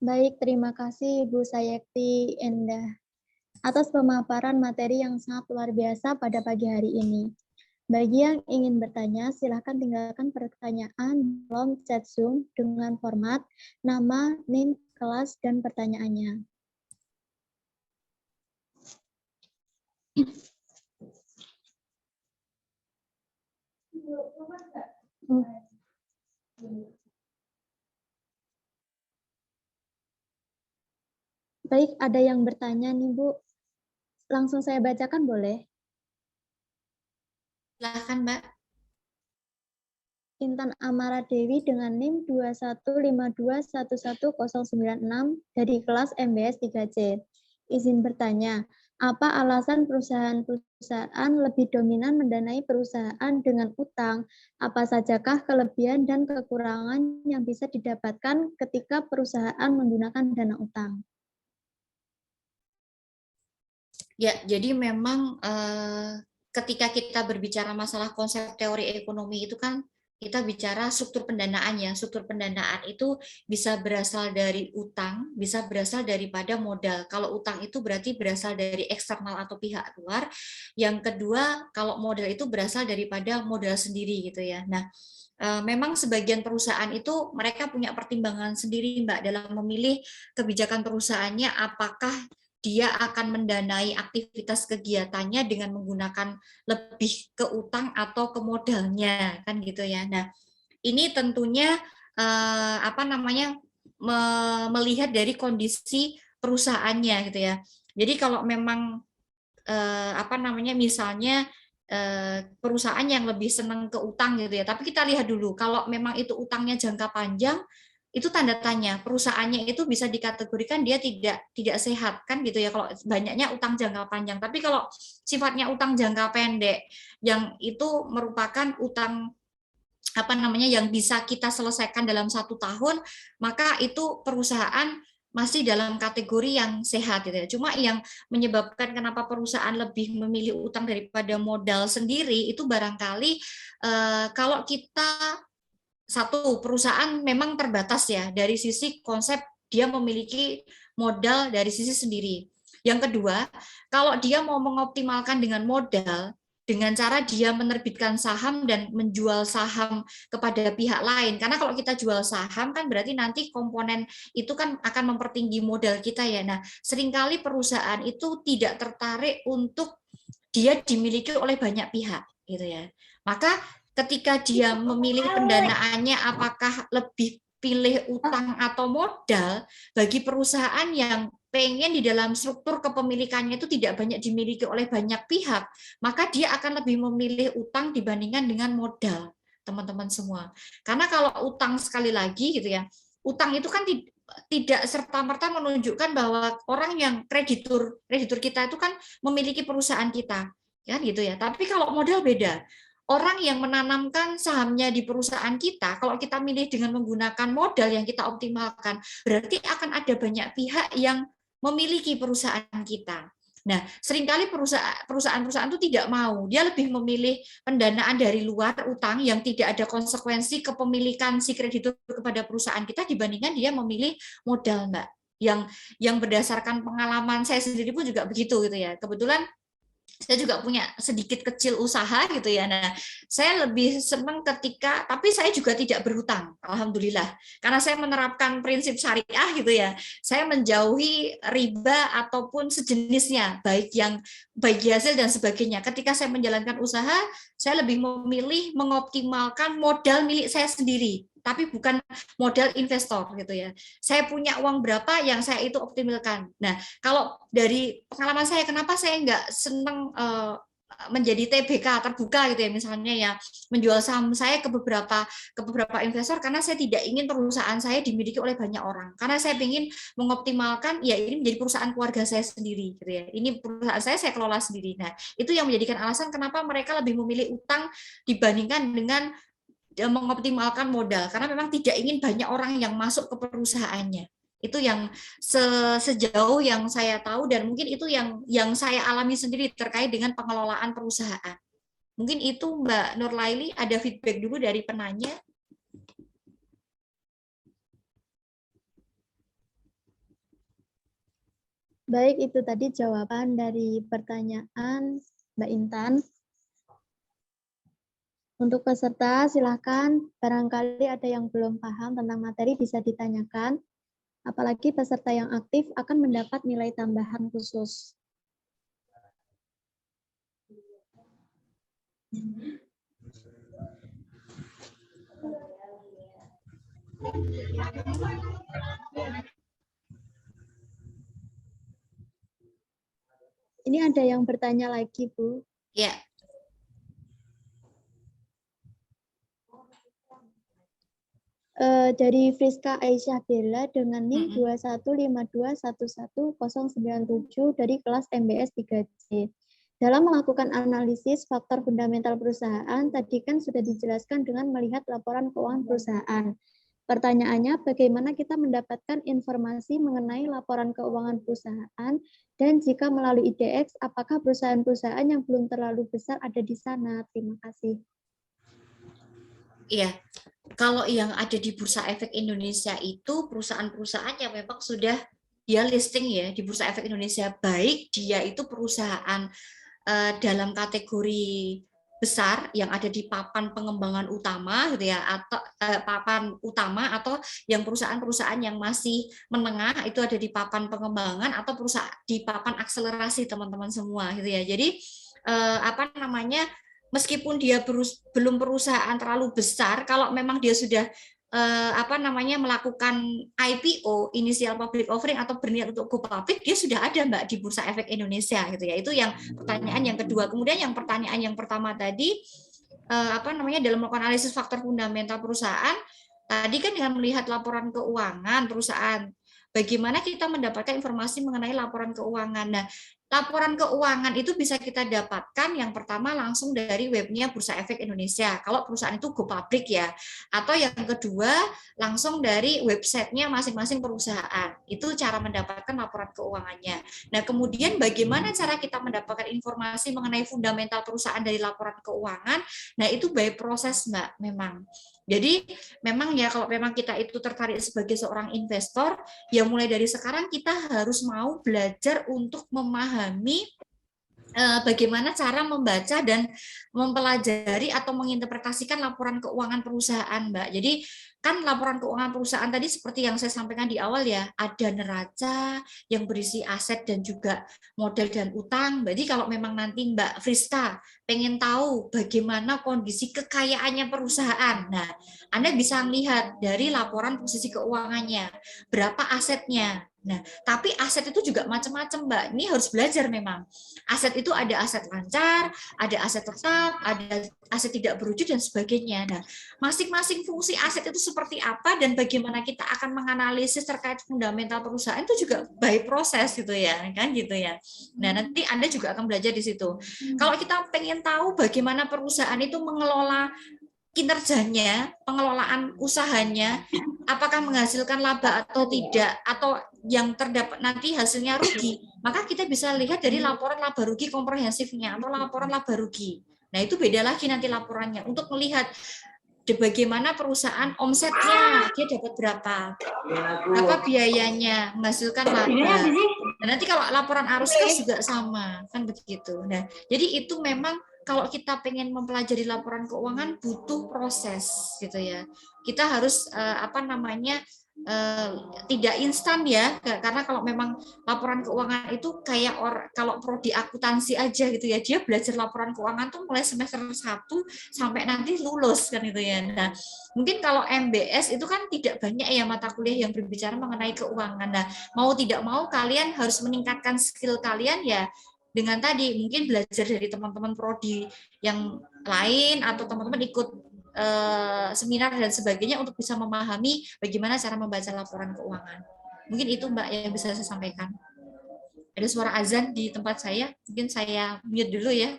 Baik, terima kasih Ibu Sayekti Endah atas pemaparan materi yang sangat luar biasa pada pagi hari ini. Bagi yang ingin bertanya, silakan tinggalkan pertanyaan dalam chat Zoom dengan format nama, NIM, kelas, dan pertanyaannya. Baik, ada yang bertanya nih Bu. Langsung saya bacakan boleh? Silakan Mbak. Intan Amara Dewi dengan NIM 2152111096 dari kelas MBS 3C. Izin bertanya, apa alasan perusahaan-perusahaan lebih dominan mendanai perusahaan dengan utang? Apa sajakah kelebihan dan kekurangan yang bisa didapatkan ketika perusahaan menggunakan dana utang? Ya, jadi memang ketika kita berbicara masalah konsep teori ekonomi itu kan kita bicara struktur pendanaan ya. Struktur pendanaan itu bisa berasal dari utang, bisa berasal daripada modal. Kalau utang itu berarti berasal dari eksternal atau pihak luar. Yang kedua, kalau modal itu berasal daripada modal sendiri gitu ya. Nah, memang sebagian perusahaan itu mereka punya pertimbangan sendiri Mbak dalam memilih kebijakan perusahaannya, apakah dia akan mendanai aktivitas kegiatannya dengan menggunakan lebih ke utang atau ke modalnya kan gitu ya. Nah, ini tentunya melihat dari kondisi perusahaannya gitu ya. Jadi kalau memang misalnya perusahaan yang lebih senang ke utang gitu ya. Tapi kita lihat dulu kalau memang itu utangnya jangka panjang, itu tanda tanya perusahaannya itu bisa dikategorikan dia tidak sehat kan gitu ya kalau banyaknya utang jangka panjang. Tapi kalau sifatnya utang jangka pendek yang itu merupakan utang yang bisa kita selesaikan dalam 1 tahun, maka itu perusahaan masih dalam kategori yang sehat gitu ya. Cuma yang menyebabkan kenapa perusahaan lebih memilih utang daripada modal sendiri itu barangkali kalau kita satu perusahaan memang terbatas ya dari sisi konsep dia memiliki modal dari sisi sendiri. Yang kedua, kalau dia mau mengoptimalkan dengan modal dengan cara dia menerbitkan saham dan menjual saham kepada pihak lain. Karena kalau kita jual saham kan berarti nanti komponen itu kan akan mempertinggi modal kita ya. Nah, seringkali perusahaan itu tidak tertarik untuk dia dimiliki oleh banyak pihak gitu ya. Maka ketika dia memilih pendanaannya apakah lebih pilih utang atau modal, bagi perusahaan yang pengen di dalam struktur kepemilikannya itu tidak banyak dimiliki oleh banyak pihak, maka dia akan lebih memilih utang dibandingkan dengan modal, teman-teman semua. Karena kalau utang sekali lagi gitu ya, utang itu kan tidak serta-merta menunjukkan bahwa orang yang kreditur kita itu kan memiliki perusahaan kita, kan gitu ya. Tapi kalau modal beda. Orang yang menanamkan sahamnya di perusahaan kita, kalau kita milih dengan menggunakan modal yang kita optimalkan, berarti akan ada banyak pihak yang memiliki perusahaan kita. Nah, seringkali perusahaan-perusahaan itu tidak mau. Dia lebih memilih pendanaan dari luar utang yang tidak ada konsekuensi kepemilikan si kreditur kepada perusahaan kita dibandingkan dia memilih modal, Mbak. Yang berdasarkan pengalaman saya sendiri pun juga begitu gitu ya. Kebetulan saya juga punya sedikit kecil usaha gitu ya. Nah, saya lebih senang ketika, tapi saya juga tidak berhutang, alhamdulillah. Karena saya menerapkan prinsip syariah gitu ya. Saya menjauhi riba ataupun sejenisnya, baik yang bagi hasil dan sebagainya. Ketika saya menjalankan usaha, saya lebih memilih mengoptimalkan modal milik saya sendiri, tapi bukan modal investor gitu ya. Saya punya uang berapa yang saya itu optimalkan. Nah, kalau dari pengalaman saya, kenapa saya nggak seneng menjadi TBK terbuka gitu ya, misalnya ya menjual saham saya ke beberapa investor, karena saya tidak ingin perusahaan saya dimiliki oleh banyak orang, karena saya ingin mengoptimalkan ya ini menjadi perusahaan keluarga saya sendiri gitu ya, ini perusahaan saya kelola sendiri. Nah, itu yang menjadikan alasan kenapa mereka lebih memilih utang dibandingkan dengan mengoptimalkan modal, karena memang tidak ingin banyak orang yang masuk ke perusahaannya. Itu yang sejauh yang saya tahu, dan mungkin itu yang saya alami sendiri terkait dengan pengelolaan perusahaan. Mungkin itu Mbak Nurlaili, ada feedback dulu dari penanya. Baik, itu tadi jawaban dari pertanyaan Mbak Intan. Untuk peserta, silakan barangkali ada yang belum paham tentang materi bisa ditanyakan. Apalagi peserta yang aktif akan mendapat nilai tambahan khusus. Ini ada yang bertanya lagi, Bu. Ya. Dari Friska Aisyah Bella dengan NIM 215211097 dari kelas MBS 3C. Dalam melakukan analisis faktor fundamental perusahaan, tadi kan sudah dijelaskan dengan melihat laporan keuangan perusahaan. Pertanyaannya, bagaimana kita mendapatkan informasi mengenai laporan keuangan perusahaan, dan jika melalui IDX, apakah perusahaan-perusahaan yang belum terlalu besar ada di sana? Terima kasih. Iya, kalau yang ada di Bursa Efek Indonesia itu perusahaan-perusahaan yang memang sudah dia listing ya di Bursa Efek Indonesia, baik dia itu perusahaan dalam kategori besar yang ada di papan pengembangan utama gitu ya, atau papan utama, atau yang perusahaan-perusahaan yang masih menengah itu ada di papan pengembangan, atau perusahaan di papan akselerasi teman-teman semua gitu ya. Jadi meskipun dia belum perusahaan terlalu besar, kalau memang dia sudah melakukan IPO, initial public offering, atau berniat untuk go public, dia sudah ada Mbak di Bursa Efek Indonesia gitu ya. Itu yang pertanyaan yang kedua. Kemudian yang pertanyaan yang pertama tadi dalam melakukan analisis faktor fundamental perusahaan, tadi kan dengan melihat laporan keuangan perusahaan, bagaimana kita mendapatkan informasi mengenai laporan keuangan. Nah, laporan keuangan itu bisa kita dapatkan yang pertama langsung dari webnya Bursa Efek Indonesia, kalau perusahaan itu go public ya. Atau yang kedua langsung dari websitenya masing-masing perusahaan. Itu cara mendapatkan laporan keuangannya. Nah, kemudian bagaimana cara kita mendapatkan informasi mengenai fundamental perusahaan dari laporan keuangan? Nah, itu by proses Mbak memang. Jadi memang ya kalau memang kita itu tertarik sebagai seorang investor, ya mulai dari sekarang kita harus mau belajar untuk memahami bagaimana cara membaca dan mempelajari atau menginterpretasikan laporan keuangan perusahaan, Mbak. Jadi kan laporan keuangan perusahaan tadi seperti yang saya sampaikan di awal ya, ada neraca yang berisi aset dan juga modal dan utang. Jadi kalau memang nanti Mbak Friska pengen tahu bagaimana kondisi kekayaannya perusahaan, nah Anda bisa melihat dari laporan posisi keuangannya, berapa asetnya. Nah, tapi aset itu juga macam-macam, Mbak. Ini harus belajar memang. Aset itu ada aset lancar, ada aset tetap, ada aset tidak berwujud dan sebagainya. Nah, masing-masing fungsi aset itu seperti apa dan bagaimana kita akan menganalisis terkait fundamental perusahaan itu juga by proses gitu ya, kan gitu ya. Nah, nanti Anda juga akan belajar di situ. Kalau kita pengen tahu bagaimana perusahaan itu mengelola kinerjanya, pengelolaan usahanya, apakah menghasilkan laba atau tidak, atau yang terdapat nanti hasilnya rugi, maka kita bisa lihat dari laporan laba rugi komprehensifnya atau laporan laba rugi. Nah, itu beda lagi nanti laporannya untuk melihat bagaimana perusahaan omsetnya, dia dapat berapa biayanya, menghasilkan laba. Nah, nanti kalau laporan arus kas juga sama, kan begitu. Nah, jadi itu memang kalau kita pengen mempelajari laporan keuangan butuh proses gitu ya. Kita harus tidak instan ya, karena kalau memang laporan keuangan itu kayak kalau prodi akuntansi aja gitu ya, dia belajar laporan keuangan tuh mulai semester 1 sampai nanti lulus kan itu ya. Nah, mungkin kalau MBS itu kan tidak banyak ya mata kuliah yang berbicara mengenai keuangan. Nah, mau tidak mau kalian harus meningkatkan skill kalian ya dengan tadi mungkin belajar dari teman-teman prodi yang lain atau teman-teman ikut seminar dan sebagainya untuk bisa memahami bagaimana cara membaca laporan keuangan. Mungkin itu Mbak yang bisa saya sampaikan. Ada suara azan di tempat saya, mungkin saya mute dulu ya.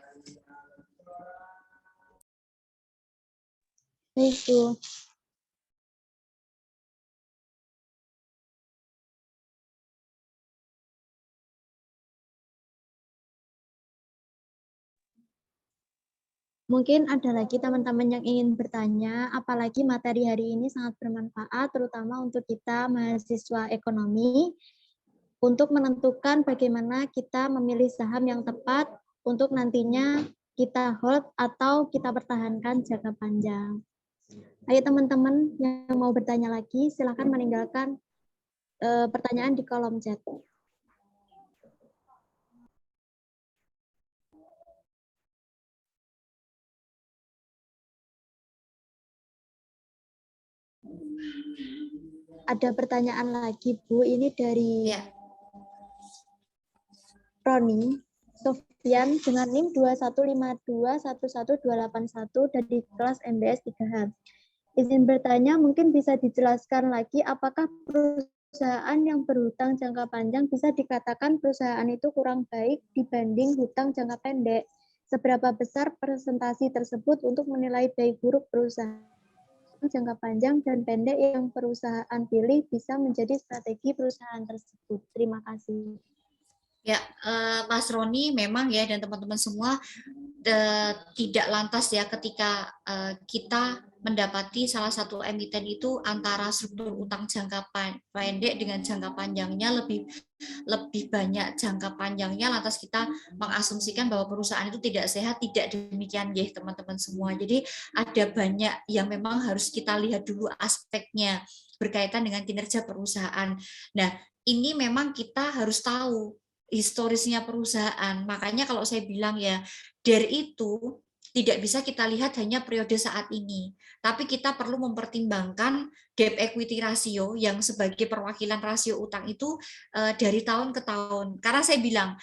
Itu. Mungkin ada lagi teman-teman yang ingin bertanya, apalagi materi hari ini sangat bermanfaat, terutama untuk kita mahasiswa ekonomi, untuk menentukan bagaimana kita memilih saham yang tepat untuk nantinya kita hold atau kita pertahankan jangka panjang. Ayo teman-teman yang mau bertanya lagi, silakan meninggalkan pertanyaan di kolom chat. Ada pertanyaan lagi, Bu. Ini dari Roni Sofyan dengan NIM 215211281 dari kelas MBS 3H. Izin bertanya, mungkin bisa dijelaskan lagi apakah perusahaan yang berhutang jangka panjang bisa dikatakan perusahaan itu kurang baik dibanding hutang jangka pendek? Seberapa besar presentasi tersebut untuk menilai baik buruk perusahaan jangka panjang dan pendek yang perusahaan pilih bisa menjadi strategi perusahaan tersebut? Terima kasih. Ya, Mas Roni memang ya dan teman-teman semua tidak lantas ya ketika kita mendapati salah satu emiten itu antara struktur utang jangka pendek dengan jangka panjangnya lebih banyak jangka panjangnya, lantas kita mengasumsikan bahwa perusahaan itu tidak sehat. Tidak demikian ya teman-teman semua. Jadi ada banyak yang memang harus kita lihat dulu aspeknya berkaitan dengan kinerja perusahaan. Nah, ini memang kita harus tahu historisnya perusahaan. Makanya kalau saya bilang ya, dari itu tidak bisa kita lihat hanya periode saat ini, tapi kita perlu mempertimbangkan debt equity ratio yang sebagai perwakilan rasio utang itu dari tahun ke tahun. Karena saya bilang,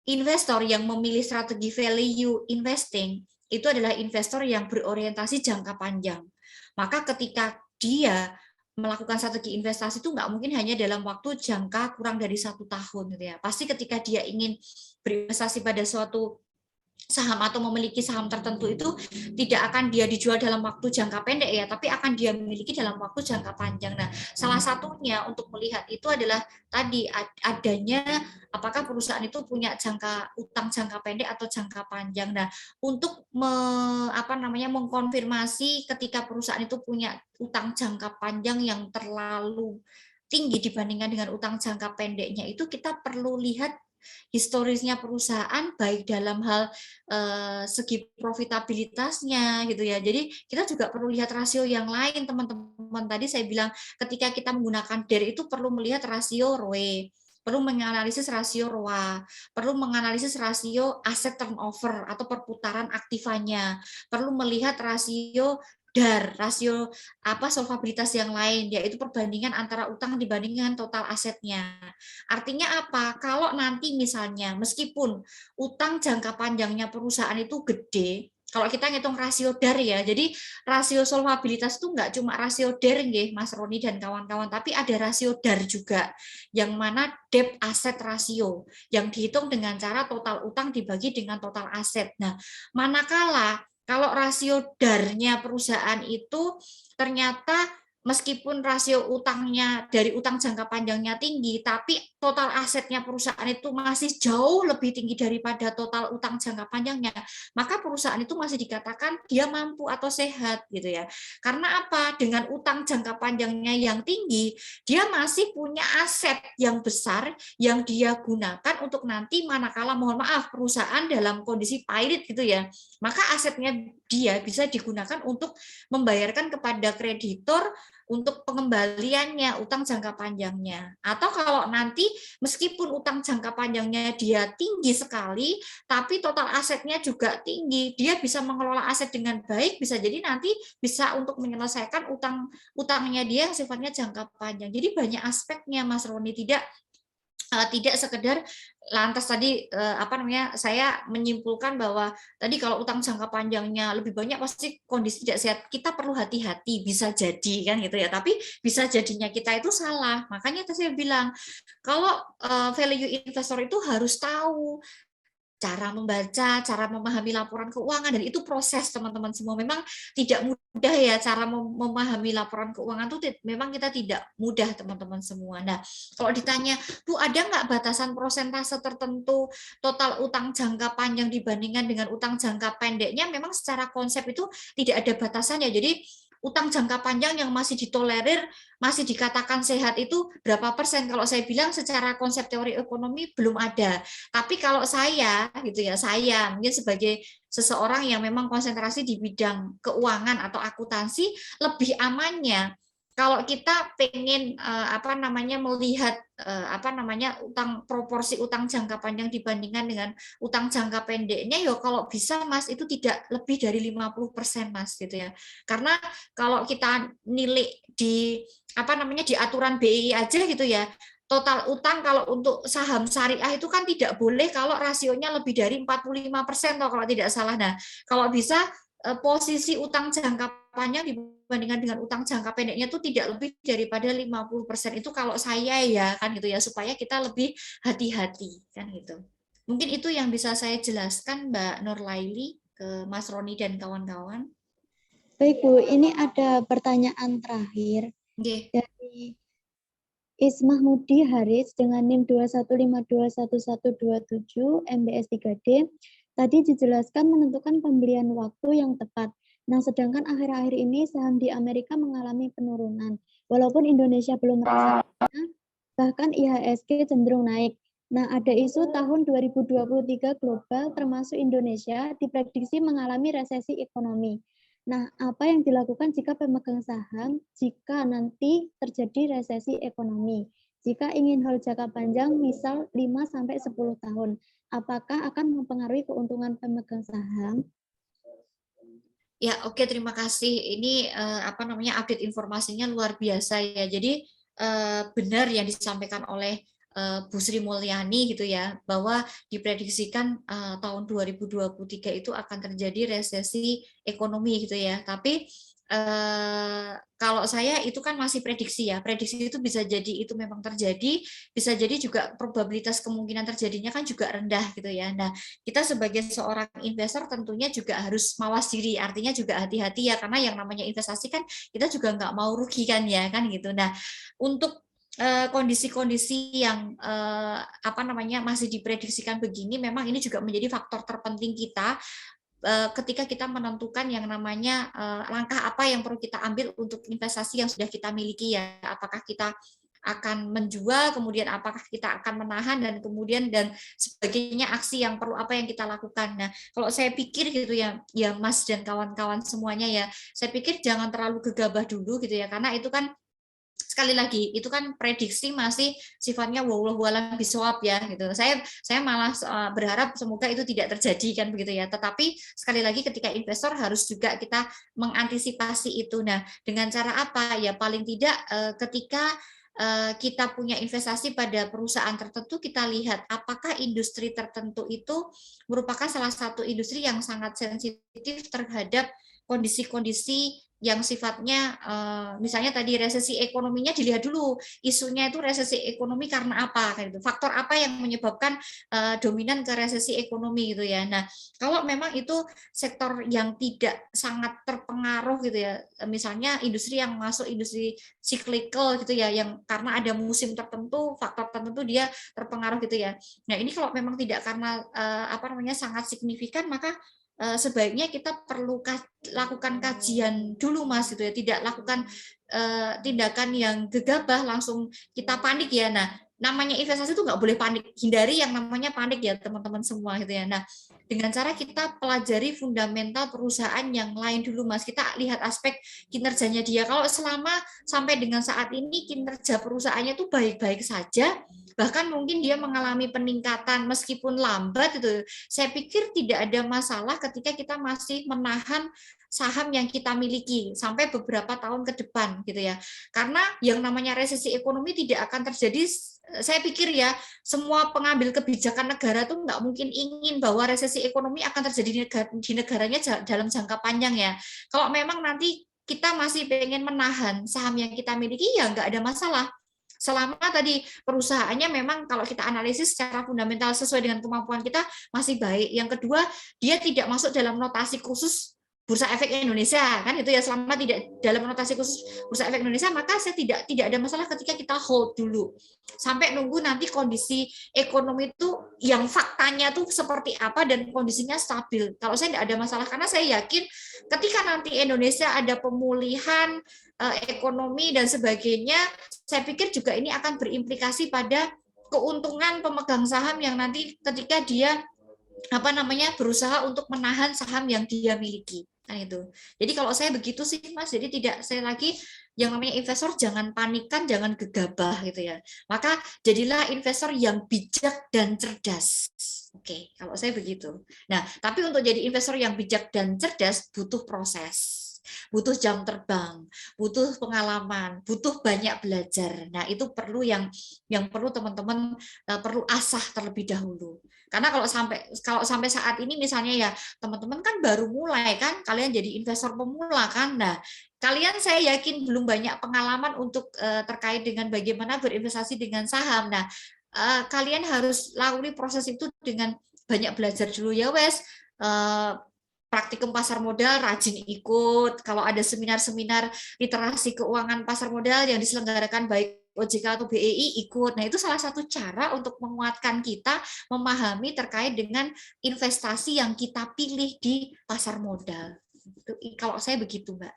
investor yang memilih strategi value investing itu adalah investor yang berorientasi jangka panjang. Maka ketika dia melakukan strategi investasi itu nggak mungkin hanya dalam waktu jangka kurang dari 1 tahun gitu ya. Pasti ketika dia ingin berinvestasi pada suatu saham atau memiliki saham tertentu itu tidak akan dia dijual dalam waktu jangka pendek ya, tapi akan dia miliki dalam waktu jangka panjang. Nah, salah satunya untuk melihat itu adalah tadi adanya apakah perusahaan itu punya utang jangka pendek atau jangka panjang. Nah, untuk mengkonfirmasi ketika perusahaan itu punya utang jangka panjang yang terlalu tinggi dibandingkan dengan utang jangka pendeknya, itu kita perlu lihat historisnya perusahaan baik dalam hal segi profitabilitasnya gitu ya. Jadi kita juga perlu lihat rasio yang lain teman-teman. Tadi saya bilang ketika kita menggunakan DER itu perlu melihat rasio ROE, perlu menganalisis rasio ROA, perlu menganalisis rasio aset turnover atau perputaran aktivanya, perlu melihat rasio DAR, rasio solvabilitas yang lain, yaitu perbandingan antara utang dibandingkan total asetnya. Artinya apa? Kalau nanti misalnya meskipun utang jangka panjangnya perusahaan itu gede, kalau kita ngitung rasio DAR ya, jadi rasio solvabilitas itu nggak cuma rasio DAR nggih, Mas Roni dan kawan-kawan, tapi ada rasio DAR juga, yang mana debt asset ratio, yang dihitung dengan cara total utang dibagi dengan total aset. Nah, manakala kalau rasio DAR-nya perusahaan itu ternyata meskipun rasio utangnya dari utang jangka panjangnya tinggi, tapi total asetnya perusahaan itu masih jauh lebih tinggi daripada total utang jangka panjangnya, maka perusahaan itu masih dikatakan dia mampu atau sehat gitu ya. Karena apa? Dengan utang jangka panjangnya yang tinggi, dia masih punya aset yang besar yang dia gunakan untuk nanti manakala mohon maaf perusahaan dalam kondisi pailit gitu ya, maka asetnya dia bisa digunakan untuk membayarkan kepada kreditor untuk pengembaliannya utang jangka panjangnya. Atau kalau nanti meskipun utang jangka panjangnya dia tinggi sekali, tapi total asetnya juga tinggi, dia bisa mengelola aset dengan baik, bisa jadi nanti bisa untuk menyelesaikan utangnya dia yang sifatnya jangka panjang. Jadi banyak aspeknya Mas Roni, tidak sekedar lantas tadi saya menyimpulkan bahwa tadi kalau utang jangka panjangnya lebih banyak pasti kondisi tidak sehat, kita perlu hati-hati, bisa jadi kan gitu ya, tapi bisa jadinya kita itu salah. Makanya tadi saya bilang kalau value investor itu harus tahu cara membaca, cara memahami laporan keuangan, dan itu proses teman-teman semua. Memang tidak mudah ya cara memahami laporan keuangan itu memang kita tidak mudah teman-teman semua. Nah, kalau ditanya, Bu ada nggak batasan persentase tertentu total utang jangka panjang dibandingkan dengan utang jangka pendeknya, memang secara konsep itu tidak ada batasannya. Jadi utang jangka panjang yang masih ditolerir, masih dikatakan sehat itu berapa persen? Kalau saya bilang secara konsep teori ekonomi belum ada. Tapi kalau saya gitu ya, saya mungkin sebagai seseorang yang memang konsentrasi di bidang keuangan atau akuntansi, lebih amannya kalau kita pengen melihat proporsi utang jangka panjang dibandingkan dengan utang jangka pendeknya, ya kalau bisa Mas itu tidak lebih dari 50% Mas gitu ya. Karena kalau kita nilai di di aturan BI aja gitu ya, total utang kalau untuk saham syariah itu kan tidak boleh kalau rasionya lebih dari 45% kalau tidak salah. Nah, kalau bisa posisi utang jangka panjang dibandingkan dengan utang jangka pendeknya itu tidak lebih daripada 50%. Itu kalau saya ya kan gitu ya, supaya kita lebih hati-hati kan gitu. Mungkin itu yang bisa saya jelaskan Mbak Nurlaili ke Mas Roni dan kawan-kawan. Baik Bu, ini ada pertanyaan terakhir dari Ismah Mudi Haris dengan NIM 215211127 MBS 3D. Tadi dijelaskan menentukan pembelian waktu yang tepat. Nah, sedangkan akhir-akhir ini saham di Amerika mengalami penurunan. Walaupun Indonesia belum merasakannya, bahkan IHSG cenderung naik. Nah, ada isu tahun 2023 global termasuk Indonesia diprediksi mengalami resesi ekonomi. Nah, apa yang dilakukan jika pemegang saham jika nanti terjadi resesi ekonomi? Jika ingin hold jangka panjang, misal 5-10 tahun, apakah akan mempengaruhi keuntungan pemegang saham? Ya, oke, terima kasih. Ini update informasinya luar biasa ya. Jadi benar yang disampaikan oleh Bu Sri Mulyani gitu ya, bahwa diprediksikan tahun 2023 itu akan terjadi resesi ekonomi gitu ya. Tapi kalau saya itu kan masih prediksi ya, prediksi itu bisa jadi itu memang terjadi, bisa jadi juga probabilitas kemungkinan terjadinya kan juga rendah gitu ya. Nah, kita sebagai seorang investor tentunya juga harus mawas diri, artinya juga hati-hati ya, karena yang namanya investasi kan kita juga nggak mau rugi kan ya kan gitu. Nah, untuk kondisi-kondisi yang masih diprediksikan begini, memang ini juga menjadi faktor terpenting kita ketika kita menentukan yang namanya langkah apa yang perlu kita ambil untuk investasi yang sudah kita miliki ya. Apakah kita akan menjual, kemudian apakah kita akan menahan, dan kemudian dan sebagainya, aksi yang perlu apa yang kita lakukan. Nah, kalau saya pikir gitu ya Mas dan kawan-kawan semuanya ya, saya pikir jangan terlalu gegabah dulu gitu ya, karena itu kan sekali lagi itu kan prediksi masih sifatnya wallahu a'lam bishawab ya gitu. Saya malah berharap semoga itu tidak terjadi kan begitu ya. Tetapi sekali lagi ketika investor harus juga kita mengantisipasi itu. Nah, dengan cara apa? Ya paling tidak ketika kita punya investasi pada perusahaan tertentu, kita lihat apakah industri tertentu itu merupakan salah satu industri yang sangat sensitif terhadap kondisi-kondisi yang sifatnya misalnya tadi resesi ekonominya dilihat dulu, isunya itu resesi ekonomi karena apa, kayak gitu. Faktor apa yang menyebabkan dominan ke resesi ekonomi gitu ya. Nah, kalau memang itu sektor yang tidak sangat terpengaruh gitu ya, misalnya industri yang masuk industri cyclical gitu ya, yang karena ada musim tertentu, faktor tertentu dia terpengaruh gitu ya. Nah, ini kalau memang tidak karena sangat signifikan, maka sebaiknya kita perlu lakukan kajian dulu Mas gitu ya, tidak lakukan tindakan yang gegabah langsung kita panik ya. Nah, namanya investasi itu nggak boleh panik, hindari yang namanya panik ya teman-teman semua gitu ya. Nah, dengan cara kita pelajari fundamental perusahaan yang lain dulu Mas, kita lihat aspek kinerjanya dia. Kalau selama sampai dengan saat ini kinerja perusahaannya itu baik-baik saja, bahkan mungkin dia mengalami peningkatan meskipun lambat itu, saya pikir tidak ada masalah ketika kita masih menahan saham yang kita miliki sampai beberapa tahun ke depan gitu ya. Karena yang namanya resesi ekonomi tidak akan terjadi, saya pikir ya, semua pengambil kebijakan negara tuh nggak mungkin ingin bahwa resesi ekonomi akan terjadi di negaranya dalam jangka panjang ya. Kalau memang nanti kita masih pengen menahan saham yang kita miliki, ya nggak ada masalah. Selama tadi perusahaannya memang kalau kita analisis secara fundamental sesuai dengan kemampuan kita masih baik. Yang kedua, dia tidak masuk dalam notasi khusus Bursa Efek Indonesia, kan itu ya, selama tidak dalam notasi khusus Bursa Efek Indonesia, maka saya tidak ada masalah ketika kita hold dulu sampai nunggu nanti kondisi ekonomi itu yang faktanya tuh seperti apa dan kondisinya stabil. Kalau saya tidak ada masalah, karena saya yakin ketika nanti Indonesia ada pemulihan ekonomi dan sebagainya, saya pikir juga ini akan berimplikasi pada keuntungan pemegang saham yang nanti ketika dia berusaha untuk menahan saham yang dia miliki. Nah itu. Jadi kalau saya begitu sih Mas, jadi tidak, saya lagi yang namanya investor jangan panikan, jangan gegabah gitu ya. Maka jadilah investor yang bijak dan cerdas. Oke, kalau saya begitu. Nah, tapi untuk jadi investor yang bijak dan cerdas butuh proses. Butuh jam terbang, butuh pengalaman, butuh banyak belajar. Nah, itu perlu yang perlu teman-teman perlu asah terlebih dahulu. Karena kalau sampai saat ini misalnya ya, teman-teman kan baru mulai kan, kalian jadi investor pemula kan. Nah, kalian saya yakin belum banyak pengalaman untuk terkait dengan bagaimana berinvestasi dengan saham. Nah, kalian harus lalui proses itu dengan banyak belajar dulu ya wes. Praktikum pasar modal rajin ikut. Kalau ada seminar-seminar literasi keuangan pasar modal yang diselenggarakan baik OJK atau BEI, ikut. Nah, itu salah satu cara untuk menguatkan kita memahami terkait dengan investasi yang kita pilih di pasar modal. Itu, kalau saya begitu, Mbak.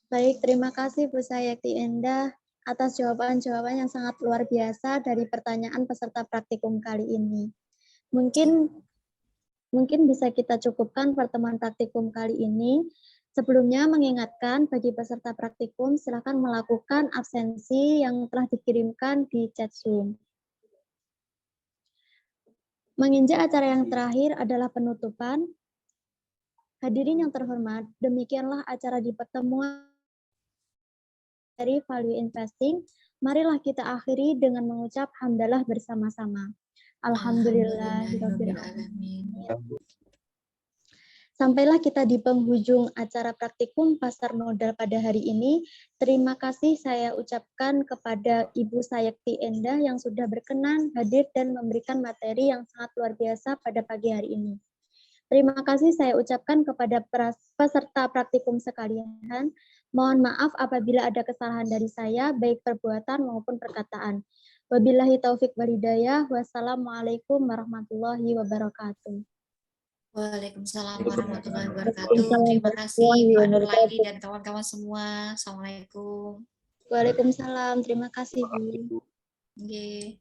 Baik, terima kasih Bu Sayakti Endah atas jawaban-jawaban yang sangat luar biasa dari pertanyaan peserta praktikum kali ini. Mungkin bisa kita cukupkan pertemuan praktikum kali ini. Sebelumnya mengingatkan bagi peserta praktikum silakan melakukan absensi yang telah dikirimkan di chat Zoom. Menginjak acara yang terakhir adalah penutupan. Hadirin yang terhormat, demikianlah acara di pertemuan dari Value Investing. Marilah kita akhiri dengan mengucap hamdalah bersama-sama. Alhamdulillahirabbil alamin. Sampailah kita di penghujung acara praktikum pasar modal pada hari ini. Terima kasih saya ucapkan kepada Ibu Sayakti Endah yang sudah berkenan hadir dan memberikan materi yang sangat luar biasa pada pagi hari ini. Terima kasih saya ucapkan kepada peserta praktikum sekalian. Mohon maaf apabila ada kesalahan dari saya, baik perbuatan maupun perkataan. Wabillahi taufik wal hidayah. Wassalamualaikum warahmatullahi wabarakatuh. Waalaikumsalam warahmatullahi wabarakatuh. Terima kasih Pak Nurlaini dan kawan-kawan semua. Assalamualaikum. Waalaikumsalam. Terima kasih Bu. Oke.